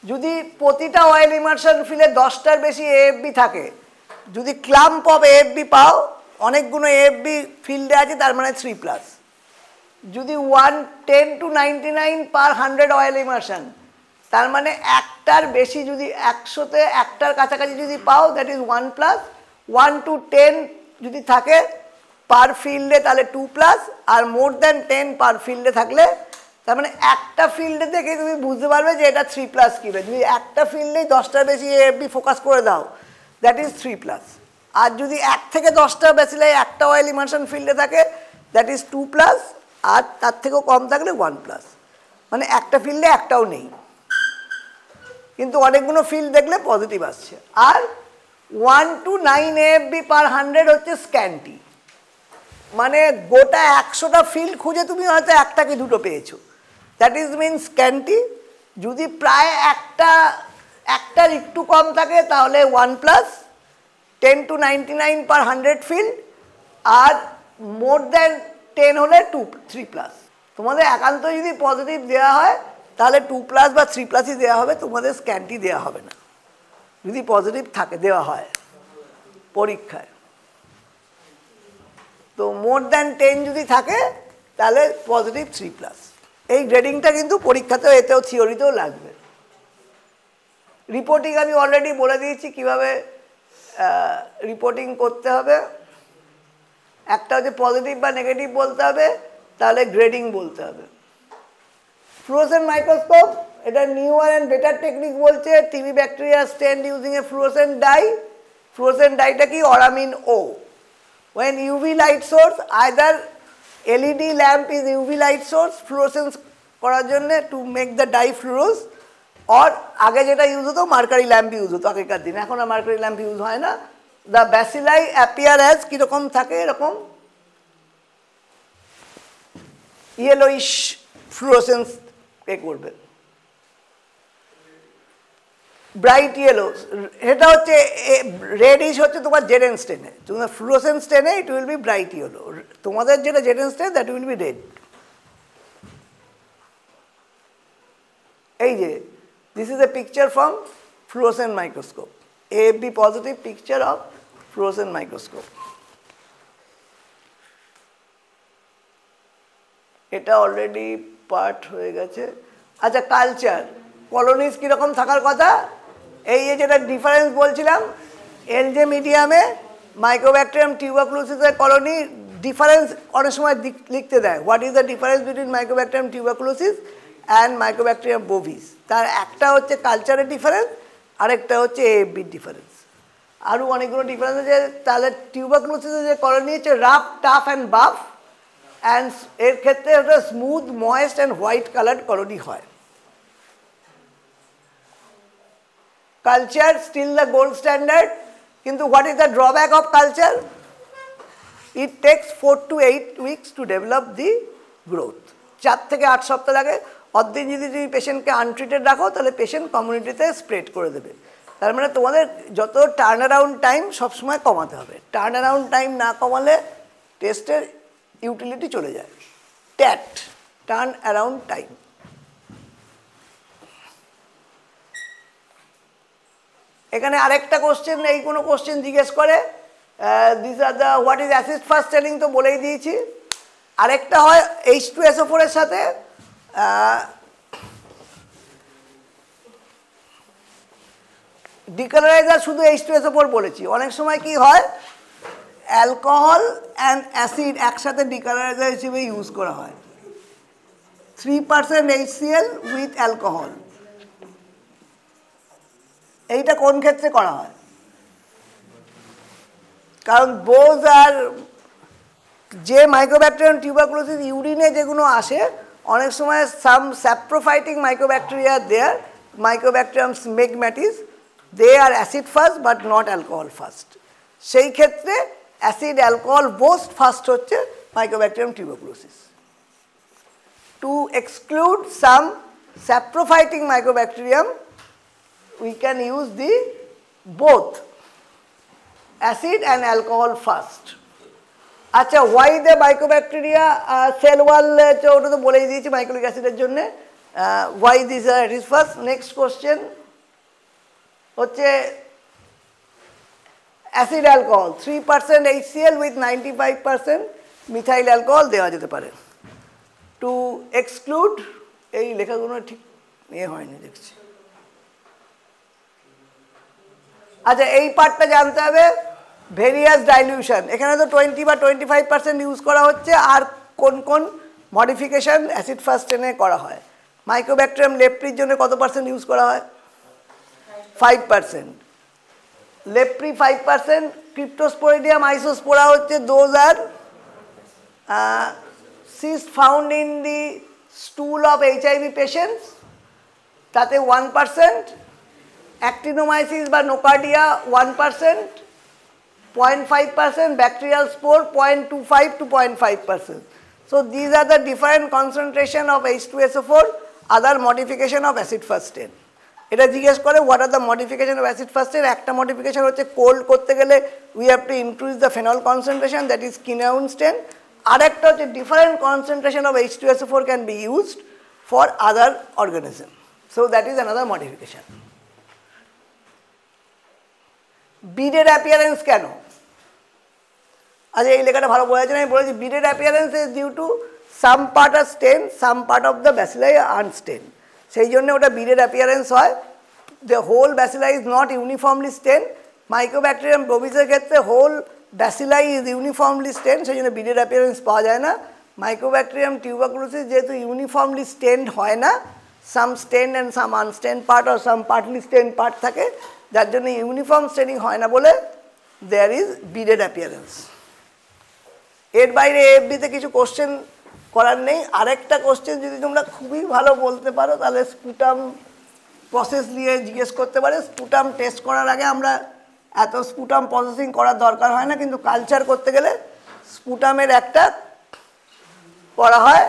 যদি প্রতিটা অয়েল ইমার্শন ফিলে 10টার বেশি এএফবি থাকে, যদি ক্লাম্প অফ এএফবি পাও, অনেকগুলো এএফবি ফিল্ডে আছে, তার মানে 3+। যদি 110 to 99 per 100 অয়েল ইমার্শন, তার মানে একটার বেশি, যদি 100-তে একটার কাছাকাছি যদি পাও, দ্যাট ইজ 1+। 1 to 10 যদি থাকে পার ফিল্ডে তাহলে 2+, আর মোর দ্যান 10 পার ফিল্ডে থাকলে, তার মানে একটা ফিল্ডে থেকে তুমি বুঝতে পারবে যে এটা 3+ কী হবে। যদি একটা ফিল্ডেই 10টার বেশি এএফবি ফোকাস করে দাও, দ্যাট ইজ 3+। আর যদি 1 থেকে 10টার বেশি একটা অয়েল ইমার্শন ফিল্ডে থাকে, দ্যাট ইজ 2+, আর তার থেকেও কম থাকলে 1+। মানে একটা ফিল্ডে একটাও নেই, কিন্তু অনেকগুলো ফিল্ড দেখলে পজিটিভ আসছে। আর 1 to 9 AFB per 100 হচ্ছে স্ক্যান্টি, মানে গোটা 100টা ফিল্ড খুঁজে তুমি হয়তো একটা কি দুটো পেয়েছো, দ্যাট ইজ মিন স্ক্যান্টি। যদি প্রায় একটার একটু কম থাকে তাহলে 1+, 10 to 99 per 100 ফিল্ড, আর মোর দ্যান 10 হলে 3+। তোমাদের একান্ত যদি পজিটিভ দেওয়া হয় তাহলে 2+ বা 3+ই দেওয়া হবে, তোমাদের স্ক্যান্টি দেওয়া হবে না যদি পজিটিভ থাকে, দেওয়া হয় পরীক্ষায়। তো মোর দ্যান 10 যদি থাকে তাহলে পজিটিভ 3+। এই গ্রেডিংটা কিন্তু পরীক্ষাতেও, এতেও, থিওরিতেও লাগবে। রিপোর্টিং আমি অলরেডি বলে দিয়েছি কীভাবে রিপোর্টিং করতে হবে। একটা হচ্ছে পজিটিভ বা নেগেটিভ বলতে হবে, তাহলে গ্রেডিং বলতে হবে। ফ্লুরোসেন্ট মাইক্রোস্কোপ, এটা নিউয়ার অ্যান্ড বেটার টেকনিক বলছে। TB bacteria stain using a fluorescent dye. Fluorescent ডাইটা কি? Auramine O. When UV light source, either LED lamp is UV light source fluorescence করার জন্য to make the dye fluoresce, or আগে যেটা ইউজ হতো মার্কারি ল্যাম্প ইউজ হতো আগেকার দিন, এখন আর মার্কারি ল্যাম্প ইউজ হয় না। দ্য ব্যাসিলাই অ্যাপিয়ার অ্যাজ কীরকম থাকে, এরকম ইয়েলোইশ ফ্লুরোসেন্স এ করবে। ব্রাইট ইয়েলো, এটা হচ্ছে রেডিশ হচ্ছে তোমার জেডেন স্টেনে, তোমার ফ্লুরোসেন্ট স্টেনে it will be bright yellow, তোমাদের যেটা ZN stain that will be red. এই যে this is a picture from fluorescent microscope, AFB positive picture of fluorescent microscope. এটা অলরেডি পার্ট হয়ে গেছে। আচ্ছা, কালচার কলোনিজ কীরকম থাকার কথা, এই যে যেটা ডিফারেন্স বলছিলাম, এলজে মিডিয়ামে মাইক্রোব্যাকটেরিয়াম টিউবারকুলোসিসের কলোনি ডিফারেন্স অনেক সময় লিখতে দেয়, what is the difference between mycobacterium tuberculosis and mycobacterium bovis. তার একটা হচ্ছে কালচারের ডিফারেন্স, আরেকটা হচ্ছে AFBর ডিফারেন্স। আরও অনেকগুলো ডিফারেন্স আছে। তাহলে টিউবারকুলোসিসের যে কলোনি হচ্ছে রাফ, টাফ অ্যান্ড বাফ, অ্যান্ড এর ক্ষেত্রে ওটা smooth, moist and white coloured colony হয়। Culture still the gold standard, কিন্তু what is the drawback of culture? It takes 4 to 8 weeks to develop the growth. 4 থেকে 8 সপ্তাহ লাগে। অতদিন যদি তুমি পেশেন্টকে আনট্রিটেড রাখো তাহলে পেশেন্ট কমিউনিটিতে স্প্রেড করে দেবে। তার মানে তোমাদের যত টার্ন অ্যারাউন্ড টাইম সবসময় কমাতে হবে, টার্ন অ্যারাউন্ড টাইম না কমালে টেস্টের ইউটিলিটি চলে যায়। ট্যাট, টার্ন অ্যারাউন্ড টাইম। এখানে আরেকটা কোশ্চেন, এই কোনো কোশ্চেন জিজ্ঞেস করে, this are the what is acid fast telling, তো বলেই দিয়েছি। আরেকটা হয় H2SO4 এর সাথে ডিকালারাইজার, শুধু H2SO4 বলেছি। অনেক সময় কি হয়, অ্যালকোহল অ্যান্ড অ্যাসিড একসাথে ডিকালারাইজার হিসেবে ইউজ করা হয়। 3% HCl উইথ অ্যালকোহল, এইটা কোন ক্ষেত্রে করা হয়? কারণ বোজ আর যে মাইক্রোব্যাকটেরিয়াম টিউবারকুলোসিস ইউরিনে যেগুলো আসে, অনেক সময় some saprophyting mycobacteria there, mycobacterium smegmatis, they are acid fast but not alcohol fast. সেই ক্ষেত্রে অ্যাসিড অ্যালকোহল বোথ ফাস্ট হচ্ছে mycobacterium tuberculosis. To exclude some saprophyting mycobacterium we can use the both acid and alcohol first. আচ্ছা, why the mycobacteria cell wall, ওটা তো বলেই দিয়েছি মাইক্রোলিক অ্যাসিডের জন্য। why this is first. Next question হচ্ছে acid alcohol, 3% HCl with 95% methyl alcohol দেওয়া যেতে পারে। টু এক্সক্লুড, এই লেখাগুলো ঠিক ইয়ে হয়নি দেখছি। আচ্ছা, এই পার্টটা জানতে হবে, ভেরিয়াস ডাইলিউশন। এখানে তো 20 বা 25% ইউজ করা হচ্ছে, আর কোন কোন মডিফিকেশন অ্যাসিড ফাস্ট টেনে করা হয়। মাইক্রোব্যাকটেরিয়াম লেপ্রির জন্য কত পার্সেন্ট ইউজ করা হয়? 5%। লেপ্রি 5%, ক্রিপ্টোস্পোরিডিয়াম আইসোস্পোরা হচ্ছে those are cyst found in the stool of HIV patients, তাতে 1%, অ্যাক্টিনোমাইসিস বা Nocardia 1%, 0.5% bacterial spore 0.25 to 0.5%. So these are the different concentration of H2SO4, other modification of acid fast stain. এটা জিজ্ঞেস করে what are the modification of acid fast stain. একটা মডিফিকেশন হচ্ছে কোল্ড করতে গেলে we have to increase the phenol concentration, that is quinone stain. আরেকটা হচ্ছে different concentration of H2SO4 can be used for other organism. So that is another modification. Beaded appearance কেন? আচ্ছা, এই লেখাটা ভালো বোঝা যায় না, আমি বলেছি beaded appearance is due to some part are stain, some part of the bacilli unstain, সেই জন্য ওটা বিডেড অ্যাপিয়ারেন্স হয়। The whole bacilli is not uniformly stain. Mycobacterium বোভিসের ক্ষেত্রে whole bacilli is uniformly stain, সেই জন্য বিডেড অ্যাপিয়ারেন্স পাওয়া যায় না। মাইক্রোব্যাকটেরিয়াম টিউবারকুলোসিস যেহেতু ইউনিফর্মলি স্টেন্ড হয় না, some stain and some unstain part আর সাম পার্টলি স্টেন পার্ট থাকে, যার জন্য ইউনিফর্ম স্টেনিং হয় না বলে দেয়ার ইজ বিডেড অ্যাপিয়ারেন্স। এর বাইরে AFB-তে কিছু কোশ্চেন করার নেই। আরেকটা কোশ্চেন যদি তোমরা খুবই ভালো বলতে পারো তাহলে স্পুটাম প্রসেস নিয়ে জিজ্ঞেস করতে পারে। স্পুটাম টেস্ট করার আগে আমরা এত স্পুটাম প্রসেসিং করার দরকার হয় না, কিন্তু কালচার করতে গেলে স্পুটামের একটা করা হয়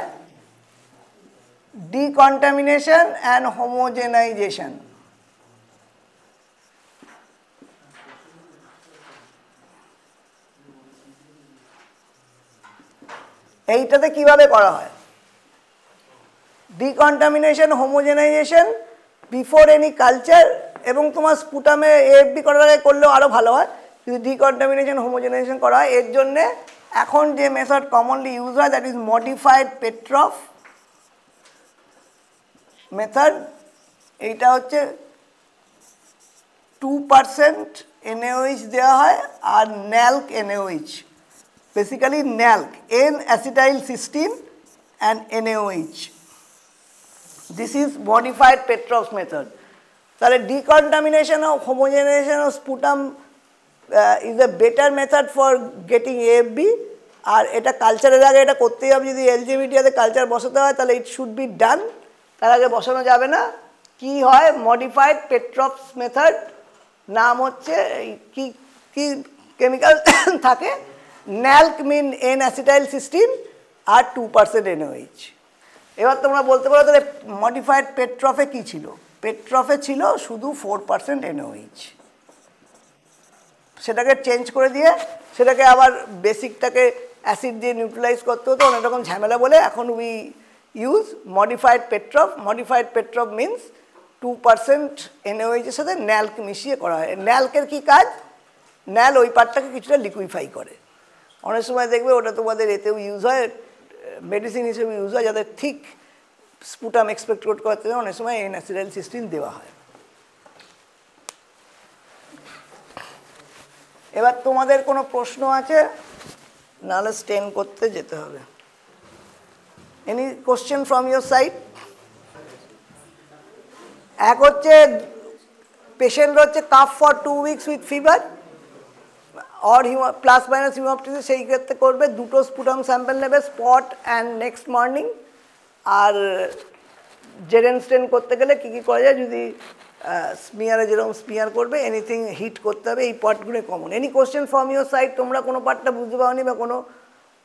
ডিকন্টামিনেশন অ্যান্ড হোমোজেনাইজেশন। এইটাতে কিভাবে করা হয়? Decontamination, homogenisation before any culture, এবং তোমার স্পুটামে এএফবি করার আগে করলেও আরও ভালো হয় যদি ডিকন্টামিনেশন হোমোজেনাইজেশন করা হয়। এর জন্যে এখন যে মেথড কমনলি ইউজ হয় দ্যাট ইজ মডিফাইড পেট্রফ মেথড। এইটা হচ্ছে 2% NaOH দেওয়া হয় আর NALC NaOH, basically NALC N-acetylcysteine and NaOH. This is modified Petrov's method. তাহলে decontamination of homogenization of sputum is a better method for getting AFB, আর এটা কালচারের আগে এটা করতেই হবে। যদি এলজিবিটিয়াতে কালচার বসাতে হয় তাহলে ইট শুড বি ডান, তার আগে বসানো যাবে না। কি হয় মডিফাইড পেট্রফস মেথড, নাম হচ্ছে কি কি কেমিক্যাল থাকে, NALC মিন N-acetylcysteine আর 2% NaOH। এবার তোমরা বলতে পারো তাহলে মডিফাইড পেট্রফে কি ছিল? পেট্রফে ছিল শুধু 4% NaOH। সেটাকে চেঞ্জ করে দিয়ে সেটাকে আবার বেসিকটাকে অ্যাসিড দিয়ে নিউট্রালাইজ করতে হতো, অনেক রকম ঝামেলা বলে এখন we use modified Petroff. Modified Petroff means 2% NaOH এর সাথে NALC মিশিয়ে করা হয়। NALC-এর কী কাজ? NAL ওই পার্টটাকে কিছুটা লিকুইফাই করে। অনেক সময় দেখবে ওটা তোমাদের এতেও ইউজ হয়, মেডিসিন হিসেবে ইউজ হয়, যাদের ঠিক স্পুটাম এক্সপেক্ট করতে অনেক সময় N-acetylcysteine দেওয়া হয়। এবার তোমাদের কোনো প্রশ্ন আছে? নাহলে স্টেন করতে যেতে হবে। Any question from your side? এক হচ্ছে পেশেন্ট হচ্ছে cough for 2 weeks with fever or plus minus haemoptysis, সেই ক্ষেত্রে করবে দুটো স্পুটাম স্যাম্পল নেবে, স্পট অ্যান্ড নেক্সট মর্নিং। আর জেরেন স্টেন করতে গেলে কী কী করা যায়, যদি স্মিয়ারে যেরকম স্মিয়ার করবে, এনিথিং হিট করতে হবে, এই পার্টগুলো common. Any question from your side? তোমরা কোনো পার্টটা বুঝতে পারোনি বা কোনো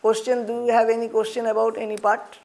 question? Do you have any question about any part?